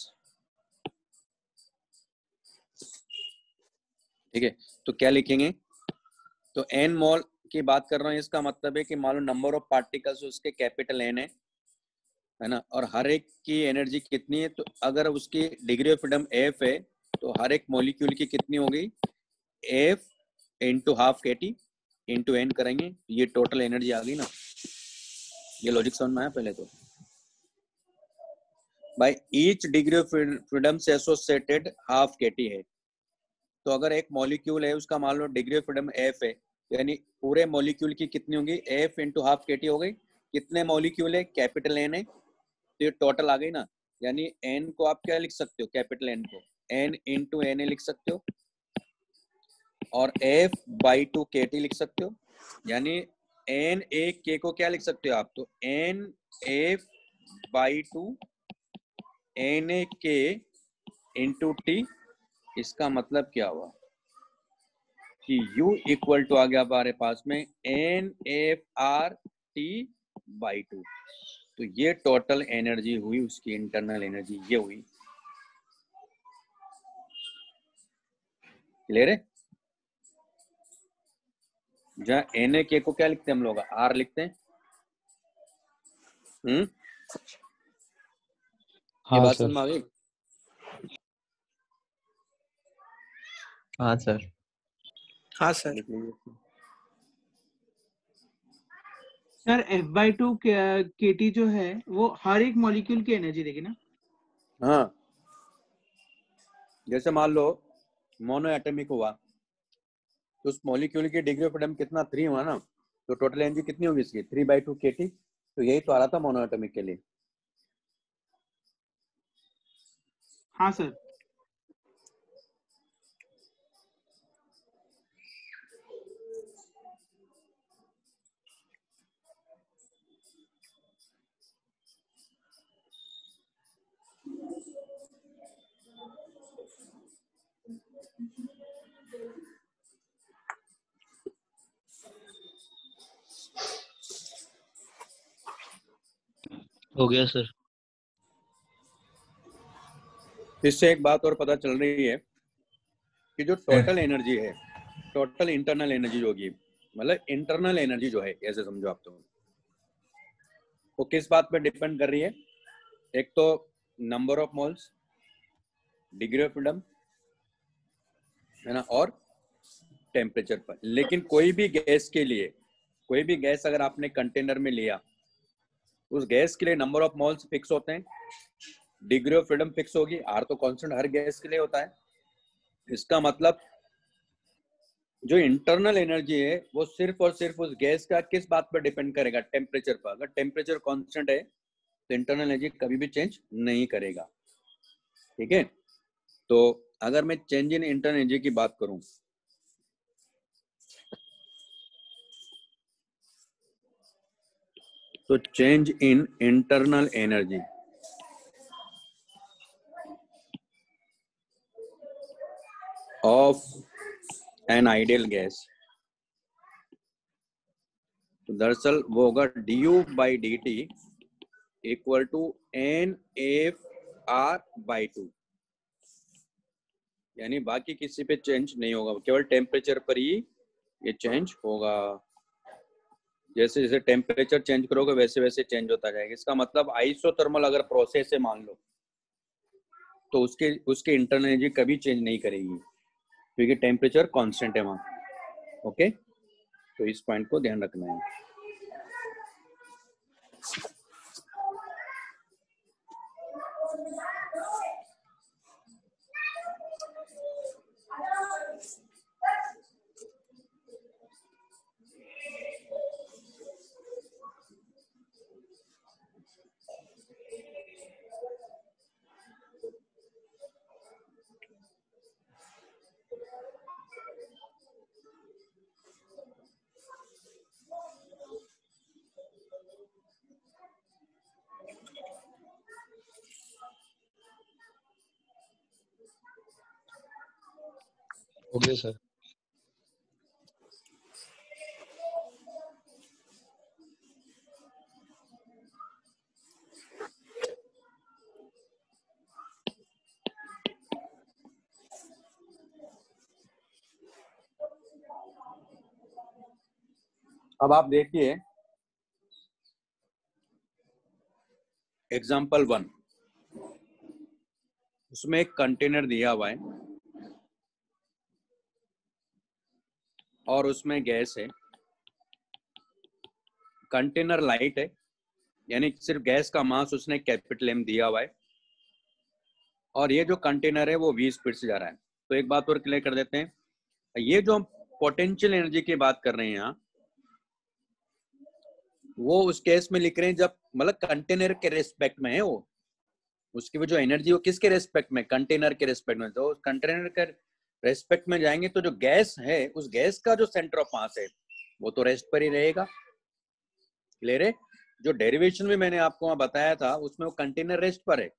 ठीक है। तो क्या लिखेंगे, तो n मोल की बात कर रहा हूँ, इसका मतलब है कि मान लो नंबर ऑफ पार्टिकल्स उसके कैपिटल n है ना, और हर एक की एनर्जी कितनी है, तो अगर उसकी डिग्री ऑफ फ्रीडम F है तो हर एक मॉलिक्यूल की कितनी होगी, F into half kT into n करेंगे, ये टोटल एनर्जी आ गई ना। ये लॉजिक समझ में आया? पहले तो by each degree of freedom से एसोसिएटेड हाफ kT है। तो अगर एक मॉलिक्यूल है उसका मान लो डिग्री ऑफ फ्रीडम F है, यानी पूरे मॉलिक्यूल की कितनी होगी, F इंटू हाफ kT हो गई। कितने मॉलिक्यूल है, कैपिटल N है, तो ये टोटल आ गई ना। यानी n को आप क्या लिख सकते हो, कैपिटल N को n इंटू Na लिख सकते हो, और F बाई 2 kT लिख सकते हो। यानी n a k को क्या लिख सकते हो आप, तो n F by 2 Na k into t। इसका मतलब क्या हुआ कि U इक्वल टू आ गया हमारे पास में n F R T by 2। तो ये टोटल एनर्जी हुई, उसकी इंटरनल एनर्जी ये हुई। क्लियर है? जहाँ Na k को क्या लिखते हैं हम लोग, R लिखते हैं। ये हाँ बात सर। समझ में आ गई? हाँ सर। हाँ सर। लिख लीजिए। सर F/2 kT जो है वो हर एक मॉलिक्यूल की एनर्जी देगी ना। हाँ, जैसे मान लो मोनो एटॉमिक हुआ तो उस मॉलिक्यूल की डिग्री ऑफ फ्रीडम कितना, 3 हुआ ना, तो टोटल एनर्जी कितनी होगी इसकी, 3/2 kT। तो यही तो आ रहा था मोनो एटॉमिक के लिए। हाँ सर। हो गया सर। इससे एक बात और पता चल रही है कि जो टोटल एनर्जी है, टोटल इंटरनल एनर्जी जो होगी, मतलब इंटरनल एनर्जी जो है, ऐसे समझो आप, तो वो किस बात पे डिपेंड कर रही है? एक तो number of moles, degree of freedom, है ना, और टेम्परेचर पर। लेकिन कोई भी गैस के लिए, कोई भी गैस अगर आपने कंटेनर में लिया, उस गैस के लिए नंबर ऑफ मोल्स फिक्स होते हैं, डिग्री ऑफ फ्रीडम फिक्स होगी, आर तो कांस्टेंट हर गैस के लिए होता है। इसका मतलब जो इंटरनल एनर्जी है वो सिर्फ और सिर्फ उस गैस का किस बात पर डिपेंड करेगा? टेम्परेचर पर। अगर टेम्परेचर कांस्टेंट है तो इंटरनल एनर्जी कभी भी चेंज नहीं करेगा। ठीक है, तो अगर मैं चेंज इन इंटरनल एनर्जी की बात करूं, तो change in internal energy of an ideal gas, तो दरअसल वो होगा du/dt इक्वल टू NF/R/2, यानी बाकी किसी पे चेंज नहीं होगा, केवल टेम्परेचर पर ही ये चेंज होगा। जैसे जैसे टेम्परेचर चेंज करोगे वैसे वैसे चेंज होता जाएगा। इसका मतलब आइसोथर्मल अगर प्रोसेस है मान लो, तो उसके इंटरनल एनर्जी कभी चेंज नहीं करेगी क्योंकि टेम्परेचर कांस्टेंट है वहां। ओके, तो इस पॉइंट को ध्यान रखना है। हो गया सर। अब आप देखिए एग्जाम्पल 1, उसमें एक कंटेनर दिया हुआ है और उसमें गैस है। कंटेनर लाइट है, यानी सिर्फ गैस का मास उसने कैपिटल M दिया हुआ है, और ये जो कंटेनर है वो v स्पीड से जा रहा है। तो एक बात और क्लियर कर देते हैं, ये जो हम पोटेंशियल एनर्जी की बात कर रहे हैं यहाँ, वो उस केस में लिख रहे हैं जब मतलब कंटेनर के रेस्पेक्ट में है वो, उसकी वो जो एनर्जी वो किसके रेस्पेक्ट में? कंटेनर के रेस्पेक्ट में। तो कंटेनर के रेस्पेक्ट में जाएंगे तो जो गैस है, उस गैस का जो सेंटर ऑफ मास है वो तो रेस्ट पर ही रहेगा। क्लियर है? जो डेरिवेशन में मैंने आपको वहां बताया था उसमें वो कंटेनर रेस्ट पर है।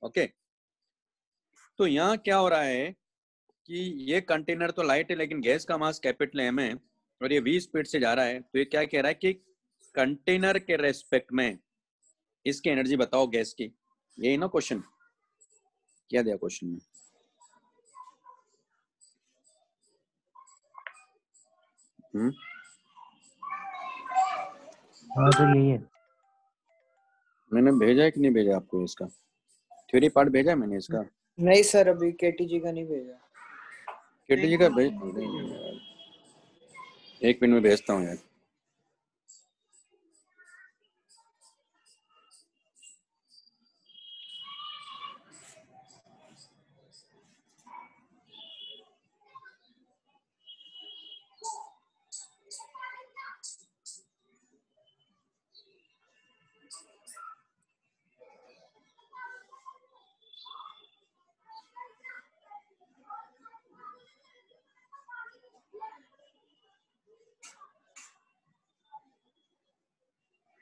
ओके, तो यहाँ क्या हो रहा है कि ये कंटेनर तो लाइट है लेकिन गैस का मास कैपिटल M है और ये v स्पीड से जा रहा है। तो ये क्या कह रहा है कि कंटेनर के रेस्पेक्ट में इसकी एनर्जी बताओ गैस की। यही ना क्वेश्चन, क्या दिया क्वेश्चन में? हाँ सर यही है। मैंने भेजा है कि नहीं भेजा आपको? इसका थ्योरी पार्ट भेजा है मैंने इसका? नहीं सर, अभी केटी जी का नहीं भेजा। केटी जी का भेज, एक मिनट में भेजता हूँ यार।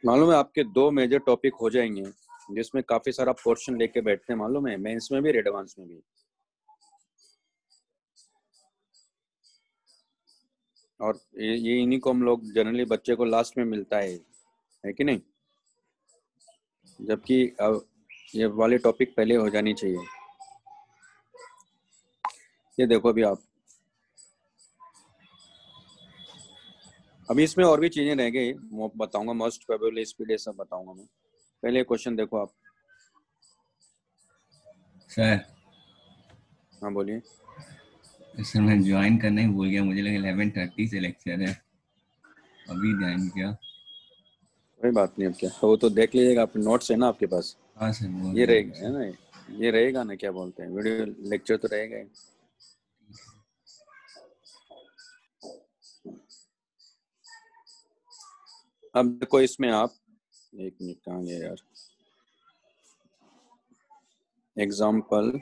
मालूम है आपके 2 मेजर टॉपिक हो जाएंगे जिसमें काफी सारा पोर्शन लेके बैठते हैं, मालूम है, मेंस में भी और एडवांस में भी। और ये इन्हीं को हम लोग जनरली बच्चे को लास्ट में मिलता है कि नहीं? जबकि अब ये वाले टॉपिक पहले हो जानी चाहिए। ये देखो अभी आप, अभी इसमें और भी चीजें रह गई, बताऊंगा, मोस्ट प्रोबेबल स्पीड ये सब बताऊंगा मैं। पहले क्वेश्चन देखो आप। सर हाँ बोलिए। सर मैं ज्वाइन करना ही भूल गया, मुझे लगा 11:30 से लेक्चर है, अभी ध्यान किया। कोई बात नहीं, अब क्या, वो तो देख लीजिएगा, आप नोट्स है ना आपके पास, हाँ सर वो ये है रहेगा है ना, ये रहेगा ना, क्या बोलते हैं, वीडियो लेक्चर तो रहेगा ही। अब देखो इसमें आप, एक मिनट कहाँ गया यार, एग्जाम्पल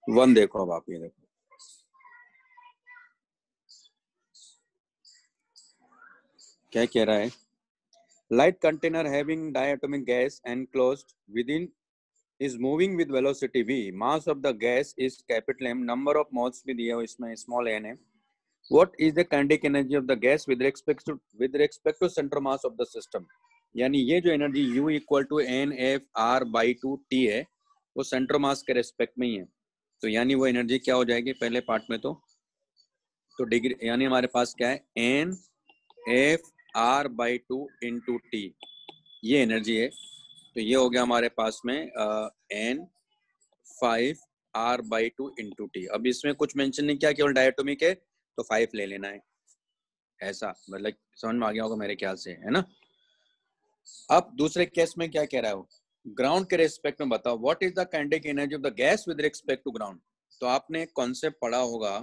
1 देखो। अब आप ये देखो, क्या कह रहा है, light container having diatomic gas enclosed within is moving with velocity v, mass of the gas is capital M, number of moles भी दिया है इसमें small n है, what is the kinetic energy of the gas with respect to center mass of the system। यानी ये जो energy U equal to n f r by 2 T है, वो सेंटर मास के रेस्पेक्ट में ही है, तो यानी वो एनर्जी क्या हो जाएगी पहले पार्ट में, तो डिग्री, यानी हमारे पास क्या है, n f r by 2 into T, ये एनर्जी है। तो ये हो गया हमारे पास में n 5 r by 2 into T. अब इसमें कुछ मेंशन नहीं किया, केवल डायटोमिक है तो 5 ले लेना है, ऐसा मतलब समझ में आ गया होगा मेरे ख्याल से, है ना। अब दूसरे केस में क्या कह रहा है वो, ग्राउंड के रेस्पेक्ट में बताओ, what is the kinetic energy of the gas with respect to ground. तो आपने कॉन्सेप्ट पढ़ा होगा,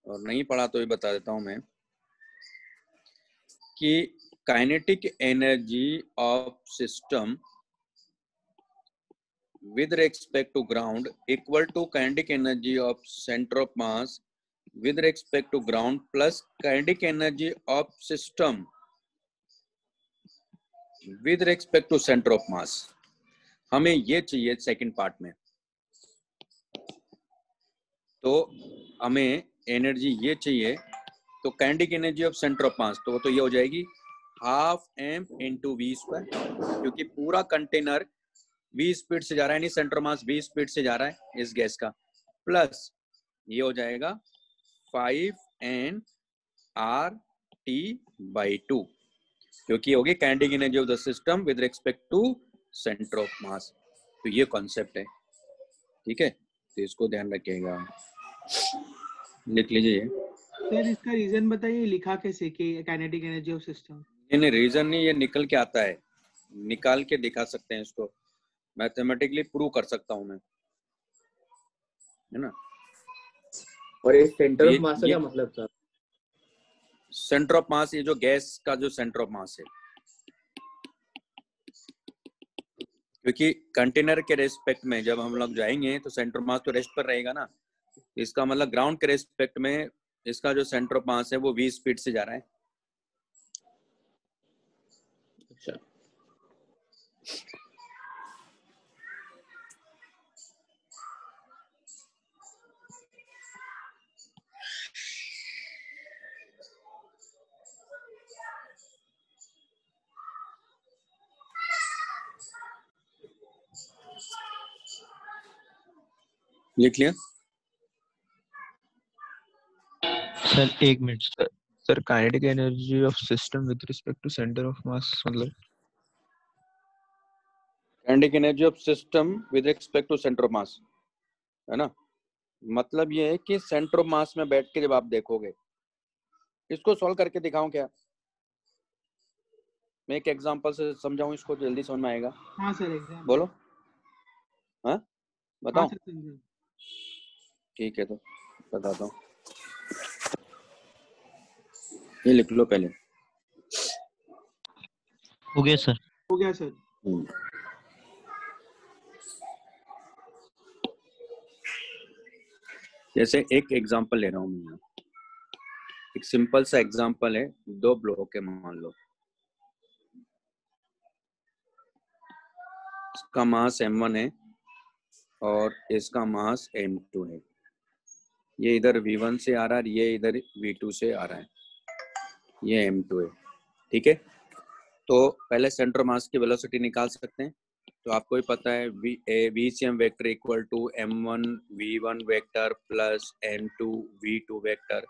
और नहीं पढ़ा तो भी बता देता हूं मैं, कि kinetic energy of system with respect to ground equal to kinetic energy of center of mass with respect to ground plus kinetic energy of system with respect to center of mass। हमें ये चाहिए सेकंड पार्ट में, तो हमें एनर्जी ये चाहिए, तो kinetic energy of centre of mass, तो ये हो जाएगी half m into v square, क्योंकि पूरा कंटेनर v स्पीड से जा रहा है, यानी सेंटर मास v स्पीड से जा रहा है इस गैस का, प्लस ये हो जाएगा 5n r t बाई 2, क्योंकि होगी kinetic energy of the system with respect to centre of mass. तो ये कॉन्सेप्ट है, ठीक है, तो इसको ध्यान रखिएगा, लिख लीजिए। सर इसका रीजन बताइए, लिखा कैसे कि काइनेटिक एनर्जी ऑफ सिस्टम। नहीं रीजन नहीं, ये निकल के आता है, निकाल के दिखा सकते हैं इसको, मैथमेटिकली प्रूव कर सकता हूं मैं, है ना। और ये सेंटर ये, ऑफ मास का क्या मतलब था? सेंटर ऑफ मास, ये जो गैस का जो सेंटर ऑफ मास है, क्योंकि कंटेनर के रेस्पेक्ट में जब हम लोग जाएंगे तो सेंटर ऑफ मास तो रेस्ट पर रहेगा ना, इसका मतलब ग्राउंड के रेस्पेक्ट में इसका जो सेंटर ऑफ मास है वो v स्पीड से जा रहा है। अच्छा, लिख लिया सर एक मिनट। Sir kinetic energy of system with respect to centre of mass मतलब kinetic energy of system with respect to centre of mass, है ना। मतलब ये है कि सेंटर ऑफ मास में बैठ के जब आप देखोगे, इसको सॉल्व करके दिखाऊं क्या, मैं एक एग्जांपल से समझाऊं इसको, जल्दी समझ में आएगा। हाँ सर एग्जाम्पल। बोलो, हाँ बताओ। हाँ सर समझा। ठीक है तो बताता हूँ, ये लिख लो पहले। हो गया सर। हो गया सर। जैसे एक एग्जांपल ले रहा हूँ मैं, एक सिंपल सा एग्जांपल है, 2 ब्लॉक है मान लो, इसका मास m1 है और इसका मास m2 है, ये इधर v1 से आ रहा है, ये इधर v2 से आ रहा है, ये m2 है, ठीक है। तो पहले सेंटर मास की वेलोसिटी निकाल सकते हैं, तो आपको ही पता है VCM vector equal to M1 V1 vector plus M2 V2 vector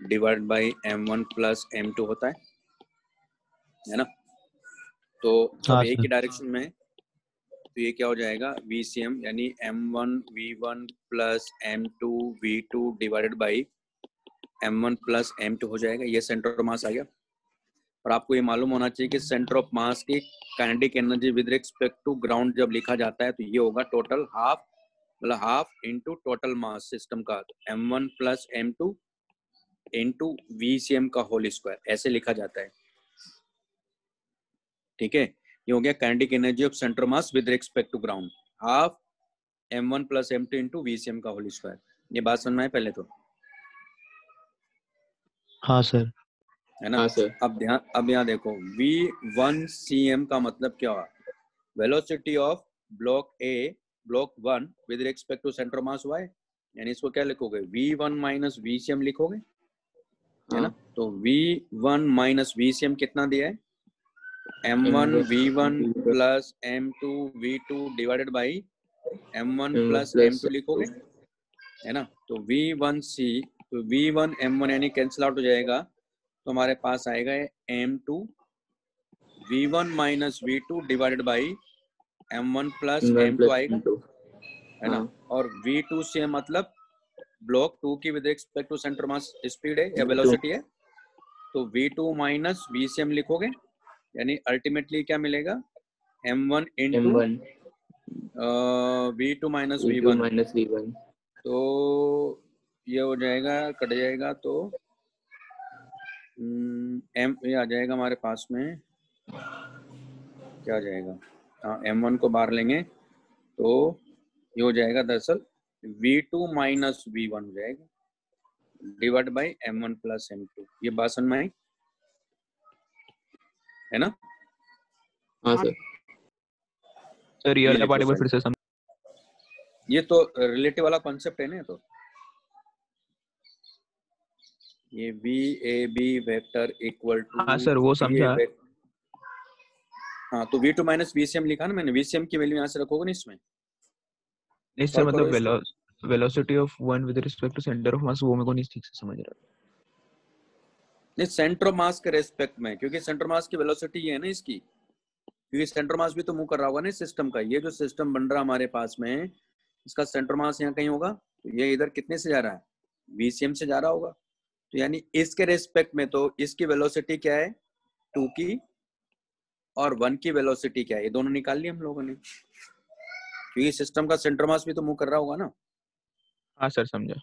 divide by M1 plus M2 होता है ना। तो हाँ अब एक सर। ही डायरेक्शन में है, तो ये क्या हो जाएगा VCM यानी M1 V1 plus M2 V2 divided by M1 plus M2 हो जाएगा। ये सेंटर ऑफ मास आ गया। और आपको ये मालूम होना चाहिए कि सेंटर ऑफ मास की kinetic energy with respect to ground जब लिखा जाता है तो ये होगा टोटल हाफ, मतलब half into total mass system का, M1 plus M2 into VCM का होल स्क्वायर, ऐसे लिखा जाता है। ठीक है, ये हो गया kinetic energy of centre mass with respect to ground, half M1 plus M2 into VCM का होल स्क्वायर। ये बात समझ में आए पहले तो, हाँ सर। है ना। हाँ सर। अब यहाँ देखो V1CM का मतलब क्या हुआ, velocity of block A block 1 with respect to centre mass y, यानी इसको क्या लिखोगे V1 माइनस VCM लिखोगे, है ना। तो V1 माइनस VCM कितना दिया है, M1 V1 plus M2 V2 divided by M1 plus M2 लिखोगे, है ना। तो V1C, तो V1 M1 यानी कैंसिल आउट हो जाएगा, तो हमारे पास आएगा M2 V1 minus V2 divided by M1 plus M2 आएगा, है ना। और V2 मतलब ब्लॉक 2 की with respect to centre mass speed है या वेलोसिटी है, तो V2 माइनस VCM लिखोगे, यानी अल्टीमेटली क्या मिलेगा M1 into V2 minus V1, तो ये हो जाएगा, कट जाएगा, तो ये आ जाएगा हमारे पास में, क्या आ जाएगा, हाँ M1 को बाहर लेंगे तो ये हो जाएगा दरअसल V2 माइनस V1 हो जाएगा divide by M1 plus M2। ये बात समझ में आई, है ना। हाँ सर। सर ये ये वाला लिख पार्ट लो एक बार फिर से सम ये तो रिलेटिव वाला कॉन्सेप्ट है ना। तो ये VAB वेक्टर इक्वल टू हाँ सर वो समझा। हाँ, तो V2 माइनस VCM लिखा ना मैंने, VCM की वैल्यू यहाँ से रखोगे ना इसमें, नहीं सर सॉल्व करो मतलब इसको। Velocity of one with respect to centre of mass, वो मेरे को नहीं ठीक से समझ रहा। नहीं, सेंटर ऑफ मास के रेस्पेक्ट में, क्योंकि सेंटर मास की वेलोसिटी ये है ना इसकी, क्योंकि सेंटर मास भी तो मूव कर रहा होगा ना इस सिस्टम का। ये जो सिस्टम बन रहा हमारे पास में, इसका सेंटर मास यहाँ कहीं होगा, तो ये इधर कितने से जा रहा है, VCM से जा रहा होगा। तो यानी इसके रेस्पेक्ट में तो इसकी वेलोसिटी क्या है 2 की, और 1 की वेलोसिटी क्या है, ये दोनों निकाल ली हम लोगों ने, क्योंकि सिस्टम का सेंटर मास भी तो मूव कर रहा होगा ना, हाँ सर समझा।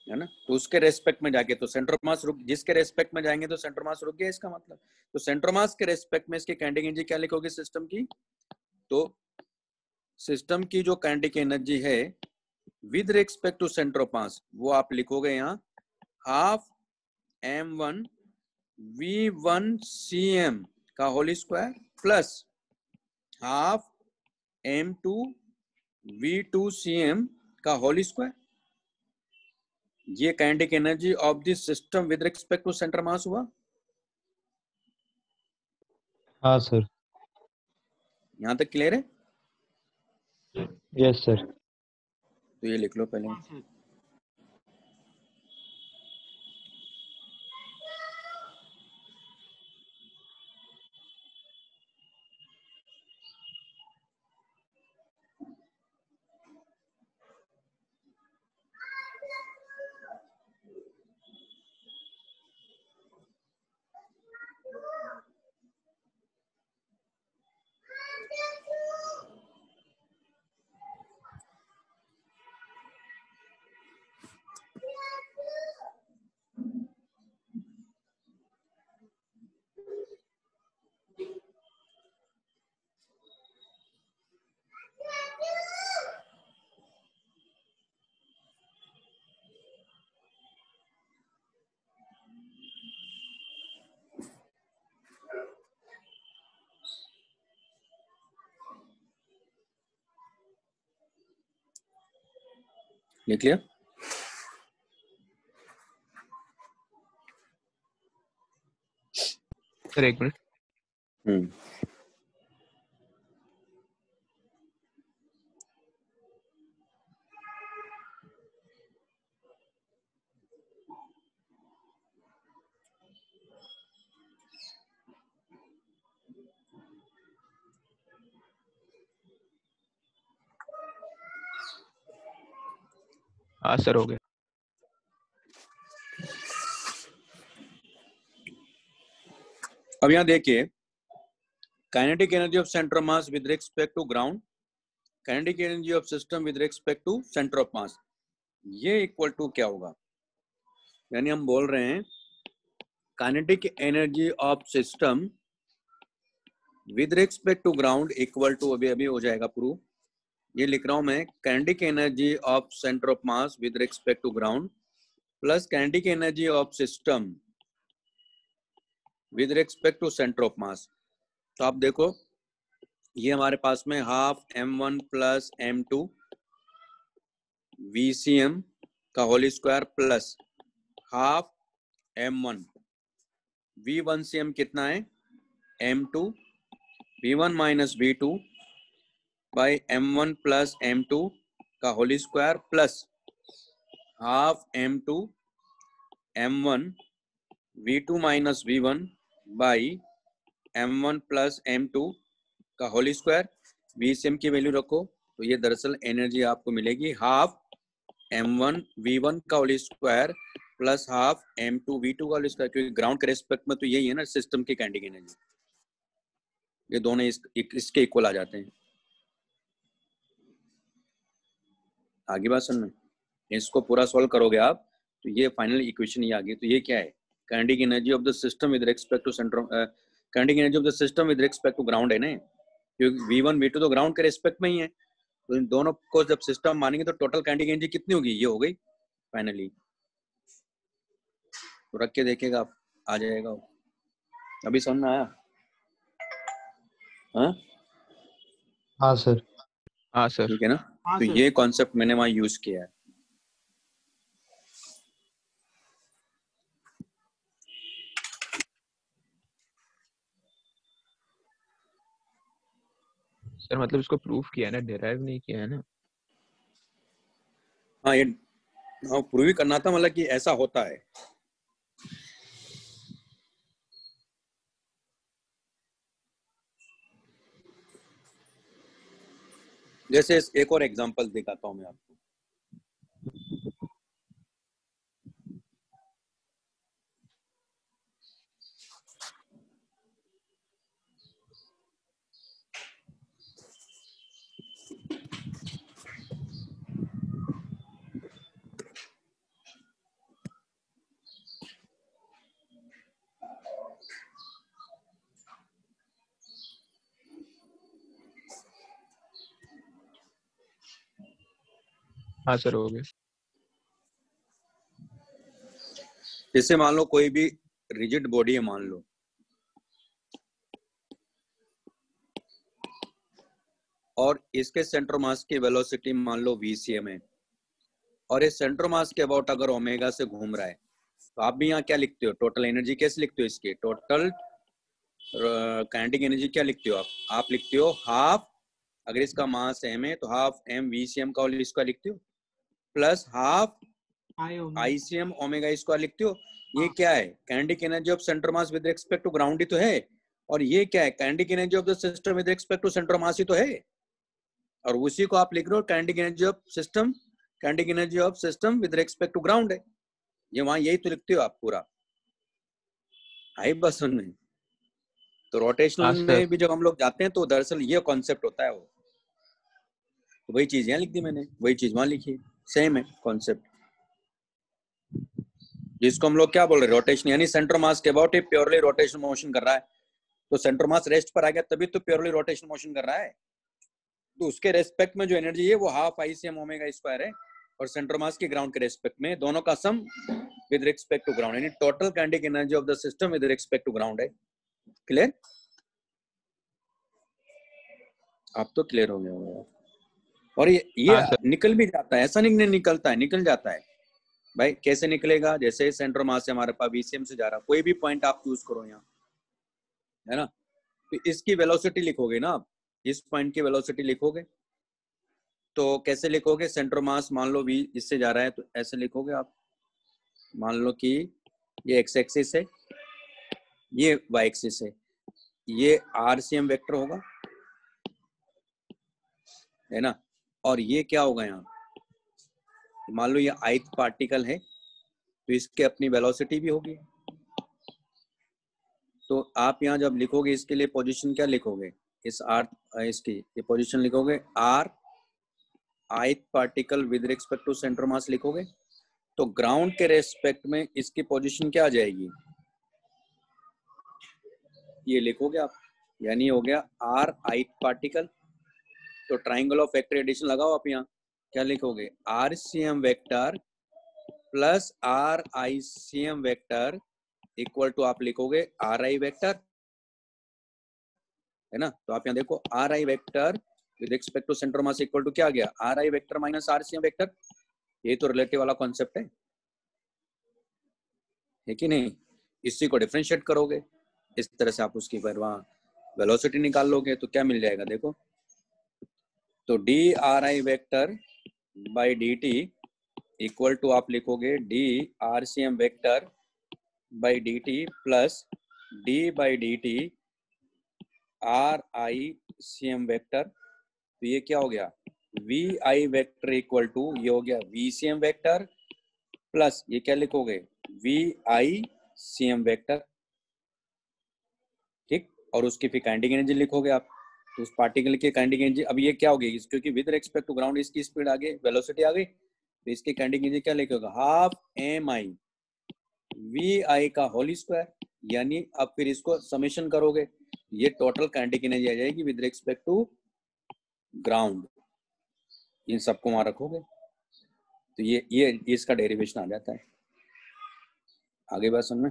है ना। तो उसके रेस्पेक्ट में जाके तो सेंटर मास रुक, जिसके रेस्पेक्ट में जाएंगे तो सेंटर मास रुक गया इसका मतलब। तो सेंटर मास के रेस्पेक्ट में इसकी काइनेटिक एनर्जी क्या लिखोगे सिस्टम की, तो सिस्टम की जो काइनेटिक एनर्जी है with respect to centre of mass, वो आप लिखोगे यहाँ हाफ M1 V1CM का whole square plus half M2 V2CM का होल स्क्वायर। ये kinetic energy of this system with respect to centre mass हुआ। हाँ सर। यहाँ तक क्लियर है। Yes sir. तो ये लिख लो पहले। हाँ सर। लिख लिया। सर एक मिनट। हाँ सर हो गया। अब यहाँ देखिए, kinetic energy of centre of mass with respect to ground, kinetic energy of system with respect to centre of mass, ये इक्वल टू क्या होगा? यानी हम बोल रहे हैं kinetic energy of system with respect to ground equal to, अभी अभी हो जाएगा प्रूव, ये लिख रहा हूं मैं, kinetic energy of centre of mass with respect to ground plus kinetic energy of system with respect to centre of mass. तो आप देखो ये हमारे पास में half m1 plus m2 VCM का whole square plus half m1 V1CM कितना है m2 V1 minus V2 by m1 plus m2 का whole square plus half m2 m1 V2 minus V1 by m1 plus m2 का होल स्क्वायर। VCM की वैल्यू रखो तो ये दरअसल एनर्जी आपको मिलेगी हाफ m1 V1 का whole square plus half m2 V2 का होल स्क्वायर, क्योंकि ग्राउंड के रेस्पेक्ट में तो यही है ना सिस्टम की काइनेटिक एनर्जी, ये दोनों इसके इक्वल आ जाते हैं। आगे बात सुन में, इसको पूरा सॉल्व करोगे आप तो ये फाइनल इक्वेशन ये आ गई। तो ये क्या है? Kinetic energy of the system with respect to centre, kinetic energy of the system with respect to ground है ना, क्योंकि V1 V2 तो ग्राउंड के रिस्पेक्ट में ही है, तो इन दोनों को जब सिस्टम मानेंगे तो टोटल काइनेटिक एनर्जी कितनी होगी? ये हो गई फाइनली। तो रख के देखेगा आप, आ जाएगा। अभी समझ में आया? हाँ हाँ सर। हाँ सर। ठीक है ना? हाँ तो सर। ये कॉन्सेप्ट मैंने वहां यूज किया है। सर मतलब इसको प्रूफ किया है ना, डिराइव नहीं किया है ना। हाँ ये प्रूव ही करना था, मतलब कि ऐसा होता है। जैसे एक और एग्जांपल दिखाता हूं मैं आपको। हाँ सर हो गया। जैसे मान लो कोई भी रिजिड बॉडी है, मान लो, और इसके सेंटर मास की वेलोसिटी मान लो VCM है, और इस सेंटर मास के अबाउट अगर ओमेगा से घूम रहा है, तो आप भी यहाँ क्या लिखते हो? टोटल एनर्जी कैसे लिखते हो? इसके टोटल काइनेटिक एनर्जी क्या लिखते हो आप लिखते हो हाफ, अगर इसका मास m है तो हाफ m VCM का होल स्क्वायर लिखते हो plus half ICM omega square लिखते हो। ये क्या है? Kinetic energy of centre mass with respect to ground ही तो है, और ये क्या है? Kinetic energy of the system with respect to centre mass ही तो है, और उसी को आप लिख रहे हो kinetic energy of system, kinetic energy of system with respect to ground है। ये वहां यही तो लिखते हो आप पूरा। आई बस सुनने तो रोटेशनल में भी जब हम लोग जाते हैं तो दरअसल ये कॉन्सेप्ट होता है वो, तो वही चीज यहाँ लिख दी मैंने, वही चीज वहां लिखी, सेम है कॉन्सेप्ट। जिसको हम लोग क्या बोल रहे हैं? रोटेशन, यानी सेंटर मास के अबाउट प्योरली रोटेशन मोशन कर रहा है, तो सेंटर मास रेस्ट पर आ गया तभी तो प्योरली रोटेशन मोशन कर रहा है, तो उसके रेस्पेक्ट में जो एनर्जी है वो हाफ ICM ओमेगा स्क्वायर है, और सेंटर मास के ग्राउंड के रेस्पेक्ट में दोनों का sum with respect to ground, यानी total kinetic energy of the system with respect to ground है। क्लियर? आप तो क्लियर हो गया होगा। और ये निकल भी जाता है, ऐसा नहीं निकलता है, निकल जाता है भाई। कैसे निकलेगा? जैसे सेंटर मास से हमारे पास VCM से जा रहा, कोई भी पॉइंट आप चूज करो यहाँ, है ना, तो इसकी वेलोसिटी लिखोगे ना आप, इस पॉइंट की वेलोसिटी लिखोगे तो कैसे लिखोगे? सेंटर मास मान लो V इससे जा रहा है तो ऐसे लिखोगे आप, मान लो कि ये x एक्सिस है, ये y एक्सिस है, ये RCM वेक्टर होगा, है ना, और ये क्या होगा यहाँ? मान लो ये ith पार्टिकल है तो इसके अपनी वेलोसिटी भी होगी। तो आप यहाँ जब लिखोगे इसके लिए पोजीशन क्या लिखोगे, इसकी ये पोजीशन लिखोगे r ith particle with respect to centre mass लिखोगे। तो ग्राउंड के रेस्पेक्ट में इसकी पोजीशन क्या आ जाएगी, ये लिखोगे आप, यानी हो गया r ith पार्टिकल। तो ट्राइंगल ऑफ वेक्टर एडिशन लगाओ आप, यहाँ क्या लिखोगे, RCM vector plus RICM vector equal to आप लिखोगे RI वेक्टर, है ना। तो आप यहाँ देखो RI vector with respect to centre mass equal to क्या आ गया, RI vector minus RCM vector. ये तो रिलेटिव वाला कॉन्सेप्ट है कि नहीं। इसी को डिफरेंशिएट करोगे इस तरह से, आप उसकी पर वहाँ वेलोसिटी निकाल लोगे तो क्या मिल जाएगा देखो। तो DRI vector by DT equal to आप लिखोगे DRCM vector by DT plus D by DT RICM vector. तो ये क्या हो गया, VI वेक्टर इक्वल टू ये हो गया VCM वेक्टर प्लस ये क्या लिखोगे VICM वेक्टर, ठीक। और उसकी फिर काइनेटिक एनर्जी लिखोगे आप, तो उस पार्टिकल की काइनेटिक एनर्जी, अब ये क्या होगी, क्योंकि विद रिस्पेक्ट टू ग्राउंड इसकी स्पीड आ गई, वेलोसिटी आ गई, तो इसकी काइनेटिक एनर्जी क्या लिखोगे, हाफ MI VI का होल स्क्वायर। यानी अब फिर इसको समेशन करोगे, ये टोटल काइनेटिक एनर्जी आ जाएगी विद रिस्पेक्ट टू ग्राउंड। इन सबको वहां रखोगे तो ये इसका डेरिवेशन आ जाता है। आगे बात समझ में?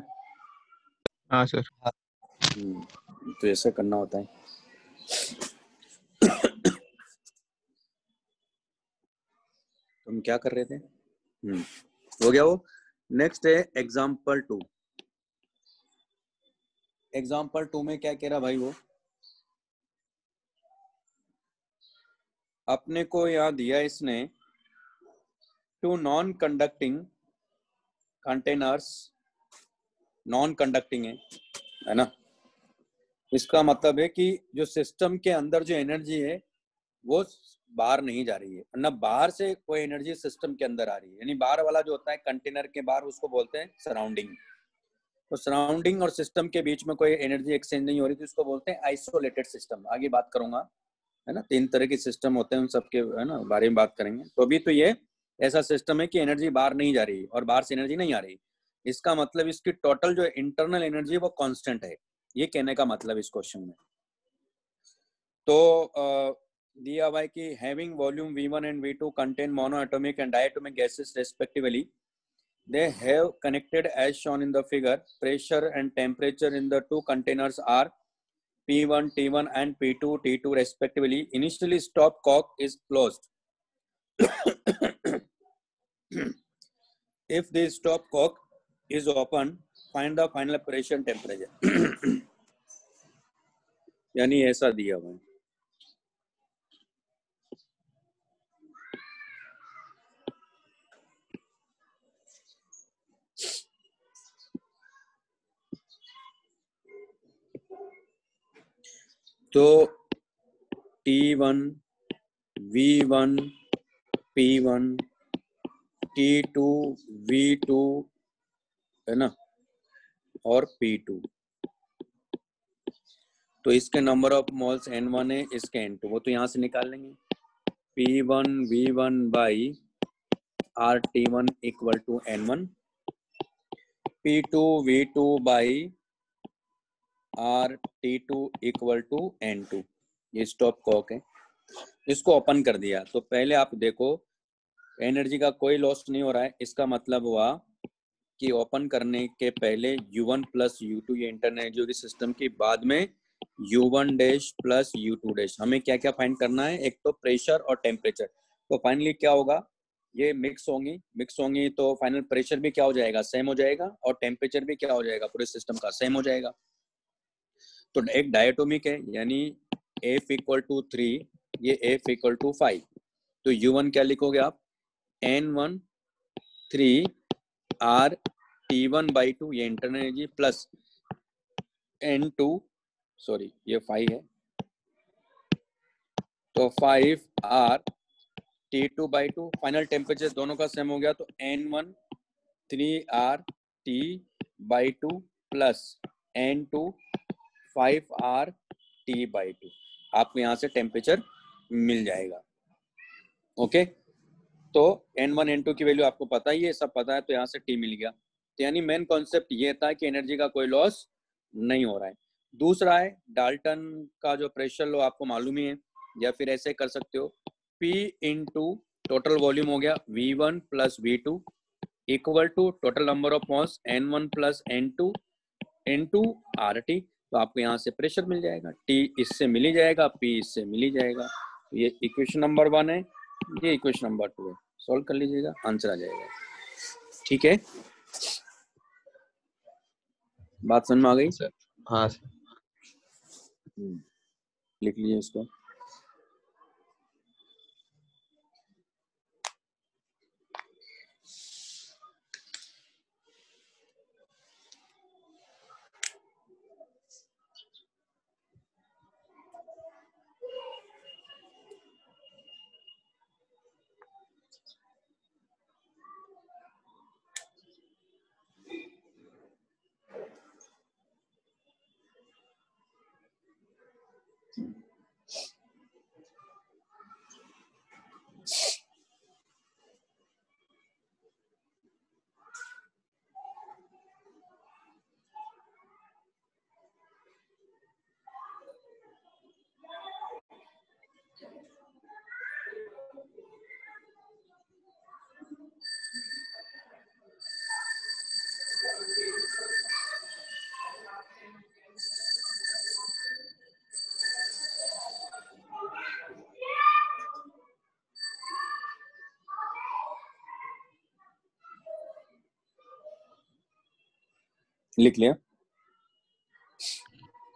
हाँ सर। तो ऐसे करना होता है। तुम क्या कर रहे थे? हो गया वो। नेक्स्ट है एग्जाम्पल 2। एग्जाम्पल 2 में क्या कह रहा भाई, वो अपने को यहाँ दिया इसने, two non conducting containers, non conducting है ना। इसका मतलब है कि जो सिस्टम के अंदर जो एनर्जी है वो बाहर नहीं जा रही है, ना बाहर से कोई एनर्जी सिस्टम के अंदर आ रही है। यानी बाहर वाला जो होता है कंटेनर के बाहर, उसको बोलते हैं सराउंडिंग। तो सराउंडिंग और सिस्टम के बीच में कोई एनर्जी एक्सचेंज नहीं हो रही, तो इसको बोलते हैं आइसोलेटेड सिस्टम। आगे बात करूंगा, है ना। 3 तरह के सिस्टम होते हैं, उन सबके है ना बारे में बात करेंगे। तो अभी तो ये ऐसा सिस्टम है कि एनर्जी बाहर नहीं जा रही और बाहर से एनर्जी नहीं आ रही। इसका मतलब इसकी टोटल जो इंटरनल एनर्जी है वो कांस्टेंट है, ये कहने का मतलब इस क्वेश्चन में। तो दिया हुआ है कि having volume V1 and V2 contain monoatomic and diatomic gases respectively, they have connected as shown in the figure. Pressure and temperature in the two containers are P1 T1 and P2 T2 respectively. Initially stopcock is closed. If the stopcock is open, find the final pressure and temperature. यानी ऐसा दिया हुआ है। तो T1 V1 P1 T2 V2 है ना, और P2। तो इसके नंबर ऑफ मोल्स N1 है, इसके N2, वो तो यहाँ से निकाल लेंगे। P1 V1 by RT1 equal to N1, P2 V2 by RT2 equal to N2। ये स्टॉप कॉक है, इसको ओपन कर दिया। तो पहले आप देखो एनर्जी का कोई लॉस नहीं हो रहा है। इसका मतलब हुआ कि ओपन करने के पहले U1 प्लस U2 ये इंटरनल एनर्जी होगी सिस्टम की, बाद में U1 dash plus U2 dash. हमें क्या क्या फाइंड करना है, एक तो प्रेशर और टेम्परेचर। तो फाइनली क्या होगा, ये मिक्स होंगी तो फाइनल प्रेशर भी क्या हो जाएगा, सेम हो जाएगा, और टेम्परेचर भी क्या हो जाएगा, पूरे सिस्टम का सेम हो जाएगा। तो एक डायटोमिक है, यानी F इक्वल टू 3, ये F इक्वल टू 5। तो U1 क्या लिखोगे आप, N1 3 R T1 बाई 2, ये internal energy, plus N2, sorry ये 5 है, तो 5 R T2/2 फाइनल टेम्परेचर दोनों का सेम हो गया तो N1 3RT/2 plus N2 5RT/2 आपको यहाँ से टेम्परेचर मिल जाएगा। ओके, तो N1 N2 की वैल्यू आपको पता ही है, सब पता है, तो यहाँ से T मिल गया। तो यानी मेन कॉन्सेप्ट ये था कि एनर्जी का कोई लॉस नहीं हो रहा है। दूसरा है डाल्टन का जो प्रेशर लो आपको मालूम ही है, या फिर ऐसे कर सकते हो P इंटू टोटल वॉल्यूम हो गया V1 plus V2 equal to total number of moles N1 plus N2 into RT। तो आपको यहाँ से प्रेशर मिल जाएगा, T इससे मिल ही जाएगा, P इससे मिल ही जाएगा। ये इक्वेशन नंबर 1 है, ये इक्वेशन नंबर 2 है। सॉल्व कर लीजिएगा, आंसर आ जाएगा। ठीक है, बात समझ में आ गई? सर हाँ सर। लिख लीजिए इसको। लिख लिया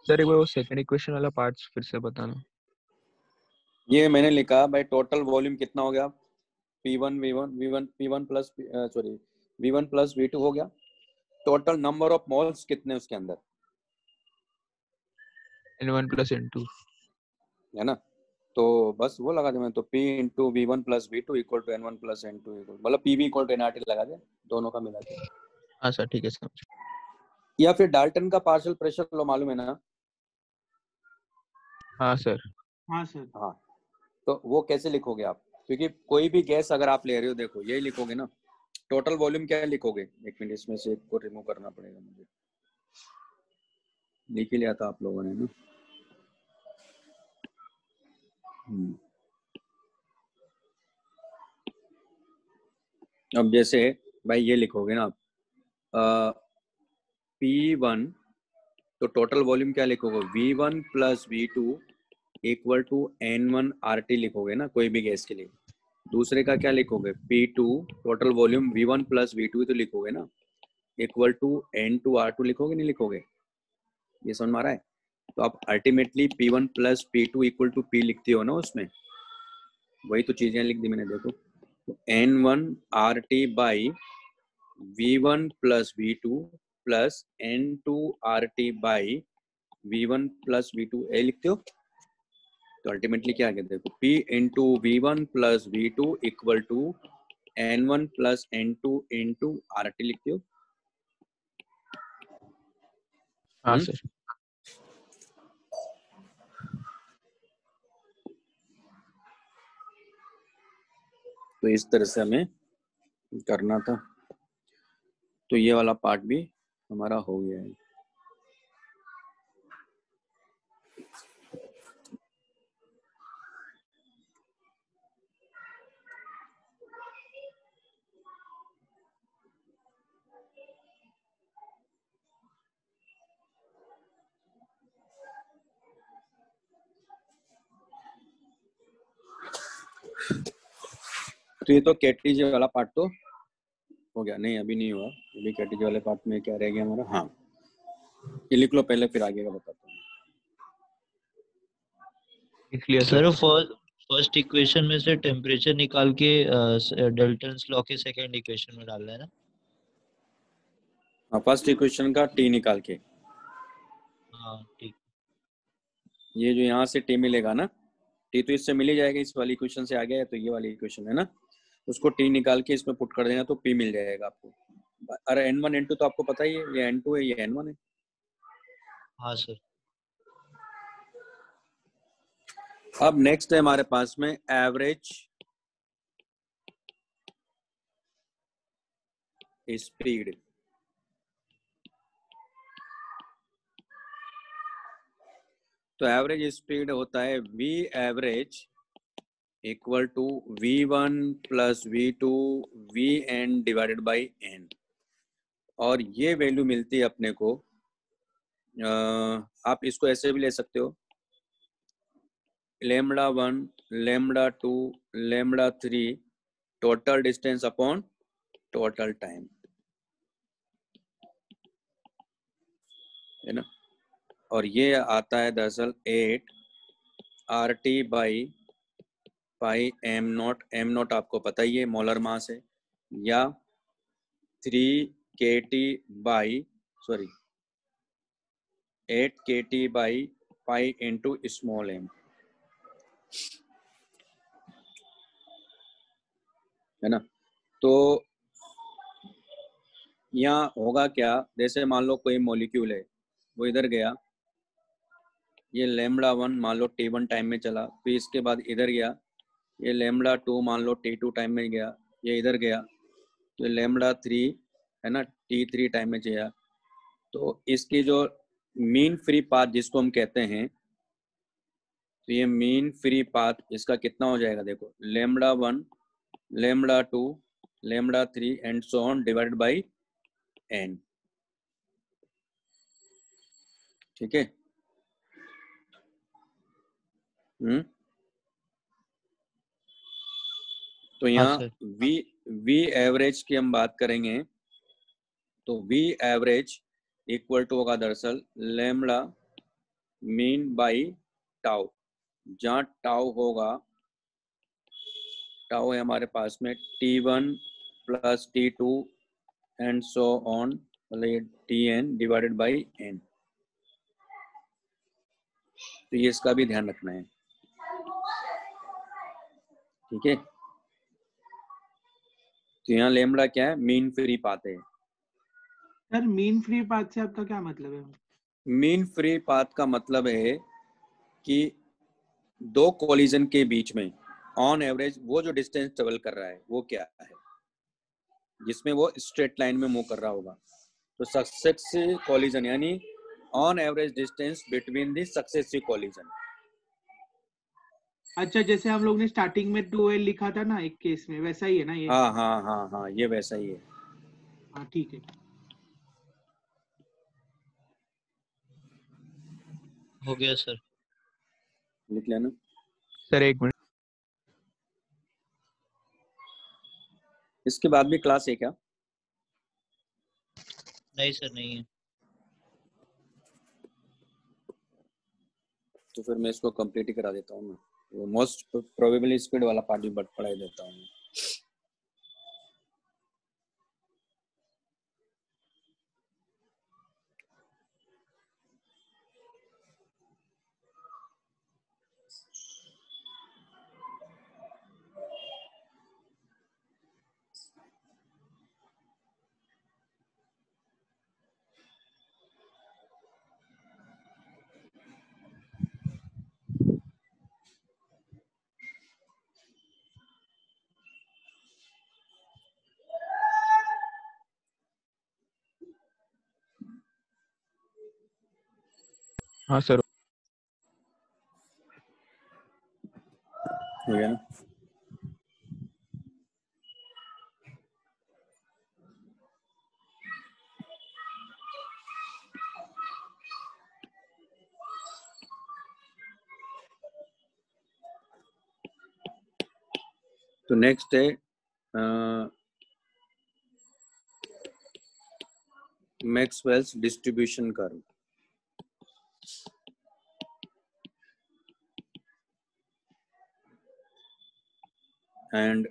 सर एक बार वो सेकंड इक्वेशन वाला पार्ट फिर से बताना। ये मैंने लिखा भाई टोटल वॉल्यूम कितना हो गया P1 V1 प्लस V2 हो गया। टोटल नंबर ऑफ मोल्स कितने उसके अंदर N1 प्लस N2 है ना, तो बस वो लगा दे मैं, तो P into V1 plus V2 equal to N1 plus N2 equal मतलब PV इक्वल टू nRT लगा दे, दोनों का मिला के। हाँ सर ठीक है समझ। या फिर डाल्टन का पार्शियल प्रेशर लो मालूम है ना? हाँ सर। हाँ सर। हाँ, तो वो कैसे लिखोगे आप? क्योंकि कोई भी गैस अगर आप ले रहे हो, देखो यही लिखोगे ना, टोटल वॉल्यूम क्या लिखोगे? एक मिनट, इसमें से एक को रिमूव करना पड़ेगा मुझे, लिख ही लिया था आप लोगों ने ना। अब जैसे भाई ये लिखोगे ना आप P1, तो टोटल वॉल्यूम क्या लिखोगे? V1 plus V2 equal to N1 RT लिखोगे ना कोई भी गैस के लिए। दूसरे का क्या लिखोगे? P2 total volume V1 plus V2 तो लिखोगे ना, इक्वल टू N2 R2 लिखोगे नहीं लिखोगे? ये समझ में आ रहा है? तो आप ultimately P1 plus P2 equal to P लिखते हो ना उसमें, वही तो चीजें लिख दी मैंने। देखो तो N1 RT by V1 plus V2 plus N2 RT by V1 plus V2 ए लिखते हो। तो अल्टीमेटली क्या आ गया? देखो P into V1 plus V2 equal to N1 plus N2 into RT लिखते हो। हाँ सर। तो इस तरह से हमें करना था। तो ये वाला पार्ट भी हमारा हो गया है। तो ये तो केटीजी वाला पार्ट तो हो गया। नहीं अभी नहीं हुआ, अभी केटीजी वाले पार्ट में क्या रह गया हमारा? हाँ ये लिख लो पहले, फिर आगे का बताता हूँ। लिख लिया सर फर्स्ट इक्वेशन में से टेम्परेचर निकाल के डाल्टन्स लॉ के सेकंड इक्वेशन में डालना है ना? हाँ, फर्स्ट इक्वेशन का T निकाल के, हाँ ठीक। ये जो यहाँ से T मिलेगा ना, टी तो इससे मिल ही जाएगा, इस वाली इक्वेशन से आ गया है, तो ये वाली इक्वेशन है ना, उसको टी निकाल के इसमें पुट कर देना तो पी मिल जाएगा आपको। अरे n1 n2 तो आपको पता ही है, ये n2 है ये n1 है। हाँ सर। अब नेक्स्ट है हमारे पास में एवरेज स्पीड। तो एवरेज स्पीड होता है v average equal to v1 plus v2 vn divided by n, और ये वैल्यू मिलती है अपने को, आप इसको ऐसे भी ले सकते हो, λ1 λ2 λ3 total distance upon total time, है ना। और ये आता है दरअसल 8 RT by pi m nought आपको पता ही है मोलर मास है, या 3 kT by 8 kT by pi into small m, है ना। तो यहाँ होगा क्या, जैसे मान लो कोई मॉलिक्यूल है, वो इधर गया, ये λ1 मान लो t1 टाइम में चला, फिर इसके बाद इधर गया, ये λ2 मान लो t2 टाइम में गया, ये इधर गया, तो λ3 है ना t3 टाइम में गया। तो इसकी जो मीन फ्री पाथ जिसको हम कहते हैं, तो ये मीन फ्री पाथ इसका कितना हो जाएगा, देखो λ1 λ2 λ3 and so on divided by n, ठीक है। तो हाँ यहाँ सर। v एवरेज की हम बात करेंगे, तो v एवरेज इक्वल टू होगा दरअसल लैम्बडा मीन बाई टाउ, जहाँ टाउ होगा, टाउ है हमारे पास में t1 plus t2 and so on, मतलब tn डिवाइडेड बाई n। तो ये इसका भी ध्यान रखना है, ठीक है। तो यहाँ लैम्बडा क्या है, मीन फ्री पाथ है। सर मीन फ्री पाथ से आपका क्या मतलब है? मीन फ्री पाथ का मतलब है कि दो कोलिजन के बीच में ऑन एवरेज वो जो डिस्टेंस ट्रेवल कर रहा है वो क्या है, जिसमें वो स्ट्रेट लाइन में मूव कर रहा होगा। तो सक्सेसिव कोलिजन यानी on average distance between the successive collision. अच्छा, जैसे हम लोग ने स्टार्टिंग में 2L लिखा था ना एक केस में, वैसा ही है ना ये? हाँ हाँ हाँ हाँ, ये वैसा ही है। हाँ ठीक है। हो गया सर। लिख लेना। सर एक मिनट, इसके बाद भी क्लास है क्या? नहीं सर नहीं है। तो फिर मैं इसको कंप्लीट ही करा देता हूँ ना, वो मोस्ट प्रोबेबली स्पीड वाला पार्ट भी पढ़ाई देता हूँ। हाँ सर। हो गया ना। तो नेक्स्ट है Maxwell's distribution curve. And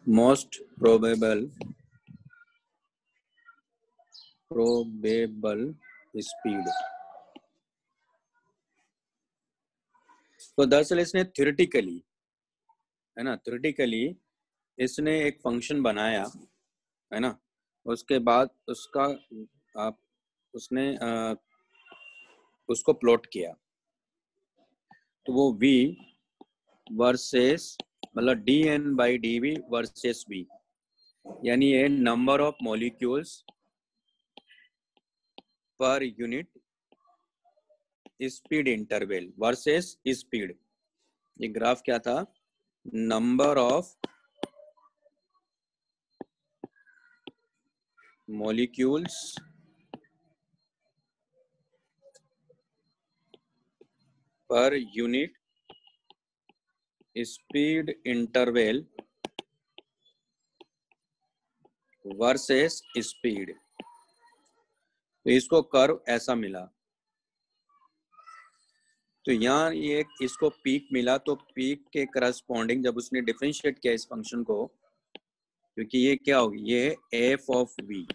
most probable speed. तो दरअसल इसने थ्योरेटिकली, है ना, थ्योरेटिकली इसने एक फंक्शन बनाया, है ना, उसके बाद उसका उसने उसको प्लॉट किया, तो वो v वर्सेस मतलब dn/dv वर्सेस v, यानी ये number of molecules per unit speed interval versus speed. ये ग्राफ क्या था, number of molecules per unit speed interval versus speed. तो इसको कर्व ऐसा मिला, तो यहाँ ये इसको पीक मिला, तो पीक के करस्पॉन्डिंग जब उसने डिफरेंशिएट किया इस फंक्शन को, क्योंकि ये क्या होगी, ये है एफ ऑफ वी,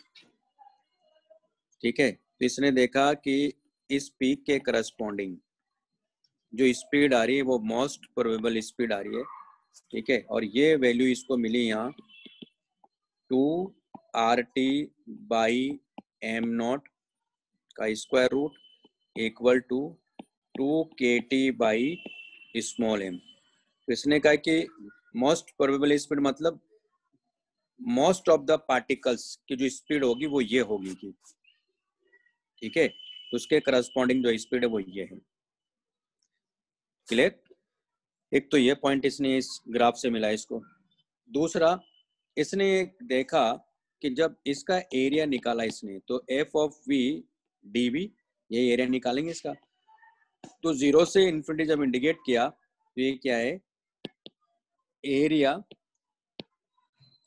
ठीक है, तो इसने देखा कि इस पीक के करस्पॉन्डिंग जो स्पीड आ रही है वो मोस्ट प्रोबेबल स्पीड आ रही है, ठीक है, और ये वैल्यू इसको मिली यहाँ 2RT/m0 का square root equal to 2KT/m। तो इसने कहा कि मोस्ट प्रोबेबल स्पीड मतलब मोस्ट ऑफ द पार्टिकल्स की जो स्पीड होगी वो ये होगी की, ठीक है, तो उसके करस्पॉन्डिंग जो स्पीड है वो ये है। क्लियर? एक तो ये पॉइंट इसने इस ग्राफ से मिला इसको। दूसरा, इसने देखा कि जब इसका एरिया निकाला इसने, तो f of v d v, ये एरिया निकालेंगे इसका, तो 0 से इन्फिनिटी जब इंडिकेट किया तो ये क्या है, एरिया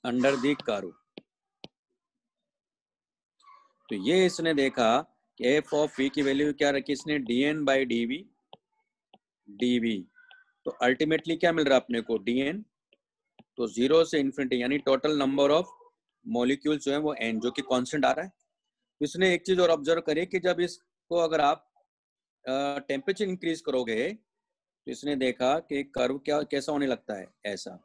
अंडर द कर्व। तो ये इसने देखा कि एफ ऑफ वी की वैल्यू क्या रखी इसने, dn/dv dv, तो अल्टीमेटली क्या मिल रहा है अपने को, dn, तो 0 से इन्फिनिटी यानी टोटल नंबर ऑफ मॉलिक्यूल्स जो है वो n, जो कि कांस्टेंट आ रहा है। तो इसने एक चीज और ऑब्जर्व करी कि जब इसको अगर आप टेम्परेचर इंक्रीज करोगे तो इसने देखा कि कर्व क्या कैसा होने लगता है, ऐसा,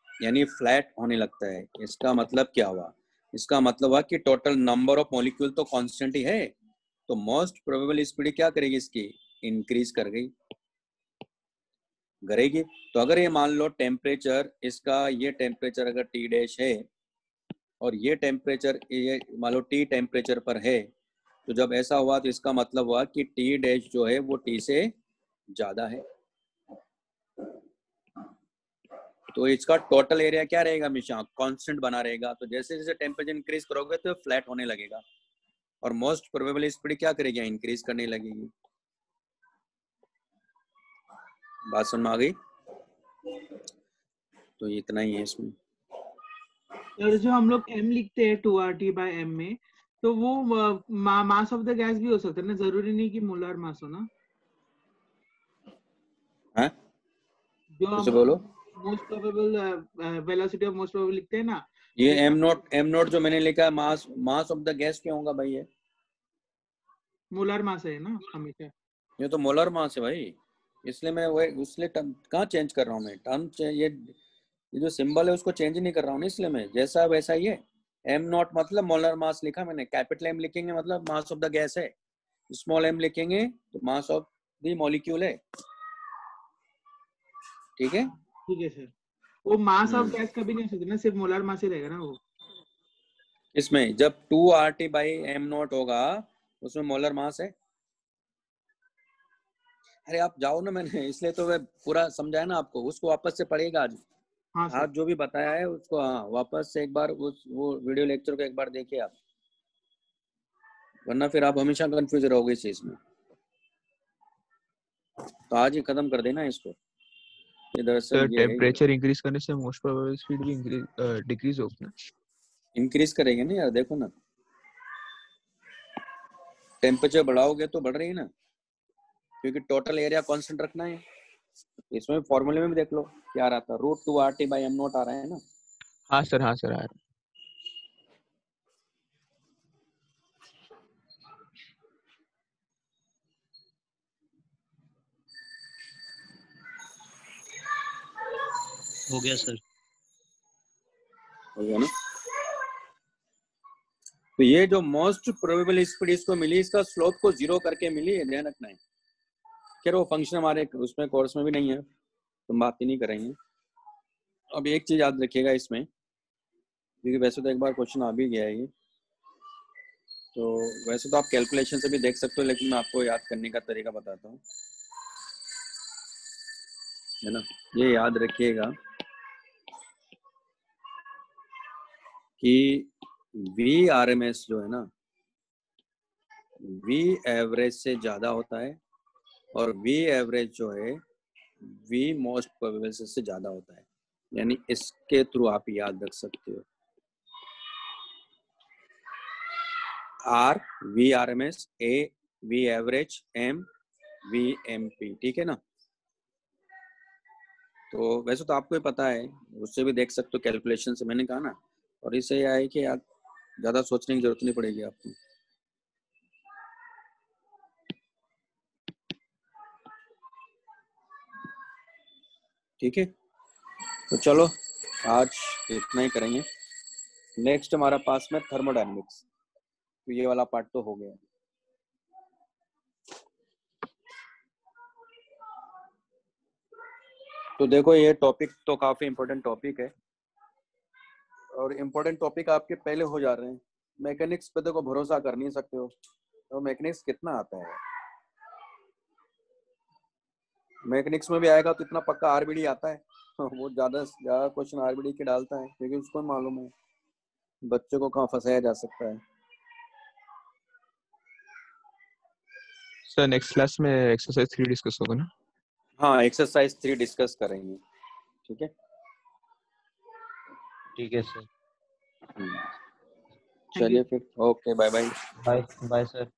यानी फ्लैट होने लगता है। इसका मतलब क्या हुआ, इसका मतलब हुआ कि टोटल नंबर ऑफ मॉलिक्यूल तो कांस्टेंट ही है, तो मोस्ट प्रोबेबल स्पीड क्या करेगी इसकी, इंक्रीज करेगी। तो अगर ये मान लो टेम्परेचर इसका, ये टेम्परेचर अगर T डैश है और ये टेम्परेचर ये मान लो T टेम्परेचर पर है, तो जब ऐसा हुआ तो इसका मतलब हुआ कि T डैश जो है वो T से ज्यादा है, तो इसका टोटल एरिया क्या रहेगा, हमेशा कांस्टेंट बना रहेगा। तो जैसे जैसे टेम्परेचर इंक्रीज करोगे तो फ्लैट होने लगेगा, और मोस्ट प्रोबेबल स्पीड क्या करेगी, इंक्रीज करने लगेगी। बात समझ में आ गई? तो इतना ही है इसमें। और जो हम लोग m लिखते हैं 2RT/m में, तो वो मास ऑफ द गैस भी हो सकता है ना, जरूरी नहीं कि मोलर मास हो ना। हाँ, जो जैसे हम बोलो, most probable velocity of most probable लिखते हैं ना, ये m0 जो मैंने लिखा है, मास ऑफ द गैस क्या होगा भाई, ये मोलर मास है ना हमेशा। ये तो मोलर मास है भाई, इसलिए मैं वो उसलिए कहाँ चेंज कर रहा हूँ मैं टर्म, ये जो सिंबल है उसको चेंज नहीं कर रहा हूँ ना, इसलिए मैं जैसा वैसा ही है। m0 मतलब मोलर मास लिखा मैंने, कैपिटल M लिखेंगे मतलब मास ऑफ द गैस है, स्मॉल m लिखेंगे तो मास ऑफ द मॉलिक्यूल है, ठीक है। ठीक है सर, वो मास ऑफ गैस कभी नहीं हो सकता ना, सिर्फ मोलर मास ही रहेगा ना वो। इसमें जब 2RT/m0 होगा उसमें मोलर मास है। अरे आप जाओ ना, मैंने इसलिए तो मैं पूरा समझाया ना आपको, उसको वापस से पढ़िएगा आज। हाँ सर। आज जो भी बताया है उसको, हाँ, वापस से एक बार वो वीडियो लेक्चर को एक बार देखिए आप, वरना फिर आप हमेशा कंफ्यूज रहोगे इस चीज में। तो आज ही खत्म कर देना इसको, ये दरअसल सर ये है, टेम्परेचर इंक्रीज करने से मोस्ट प्रोबेबल स्पीड भी डिक्रीज होगी ना? इंक्रीज करेंगे ना यार, देखो ना, टेम्परेचर बढ़ाओगे तो बढ़ रही है ना, क्योंकि टोटल एरिया कांस्टेंट रखना है। इसमें फॉर्मूले में भी देख लो क्या रहा था, √2RT/m0 आ रहा है ना। हाँ सर, हाँ सर, आ रहा है। हो गया सर। हो गया ना। तो ये जो मोस्ट प्रोबेबल स्पीड इसको मिली, इसका स्लोप को 0 करके मिली है, ध्यान रखना है। खैर वो फंक्शन हमारे उसमें कोर्स में भी नहीं है, तो बात ही नहीं करेंगे। अब एक चीज याद रखिएगा इसमें, क्योंकि वैसे तो एक बार क्वेश्चन आ भी गया है ये, तो वैसे तो आप कैलकुलेशन से भी देख सकते हो, लेकिन मैं आपको याद करने का तरीका बताता हूँ, है ना। ये याद रखिएगा कि VRMS जो है ना, V एवरेज से ज्यादा होता है, और V एवरेज जो है V मोस्ट प्रोबेबल से ज्यादा होता है। यानी इसके थ्रू आप याद रख सकते हो, R VRMS, A V average, M VMP, ठीक है ना। तो वैसे तो आपको ही पता है, उससे भी देख सकते हो कैलकुलेशन से, मैंने कहा ना। और इससे यह है कि यार ज्यादा सोचने की जरूरत नहीं पड़ेगी आपको, ठीक है। तो चलो आज इतना ही करेंगे। नेक्स्ट हमारा पास में थर्मोडायनेमिक्स, तो ये वाला पार्ट तो हो गया। तो देखो ये टॉपिक तो काफी इम्पोर्टेंट टॉपिक है, और इम्पोर्टेंट टॉपिक आपके पहले हो जा रहे हैं। मैकेनिक्स पे देखो भरोसा कर नहीं सकते हो, तो मैकेनिक्स कितना आता है, मैकेनिक्स में भी आएगा तो इतना पक्का आरबीडी आता है। वो ज्यादा से ज्यादा क्वेश्चन आरबीडी के डालता है, क्योंकि उसको मालूम है बच्चों को कहाँ फंसाया जा सकता है। सर नेक्स्ट क्लास में एक्सरसाइज 3 डिस्कस होगा ना? हाँ, एक्सरसाइज 3 डिस्कस करेंगे, ठीक है। ठीक है सर। चलिए फिर, okay, bye bye. Bye bye sir.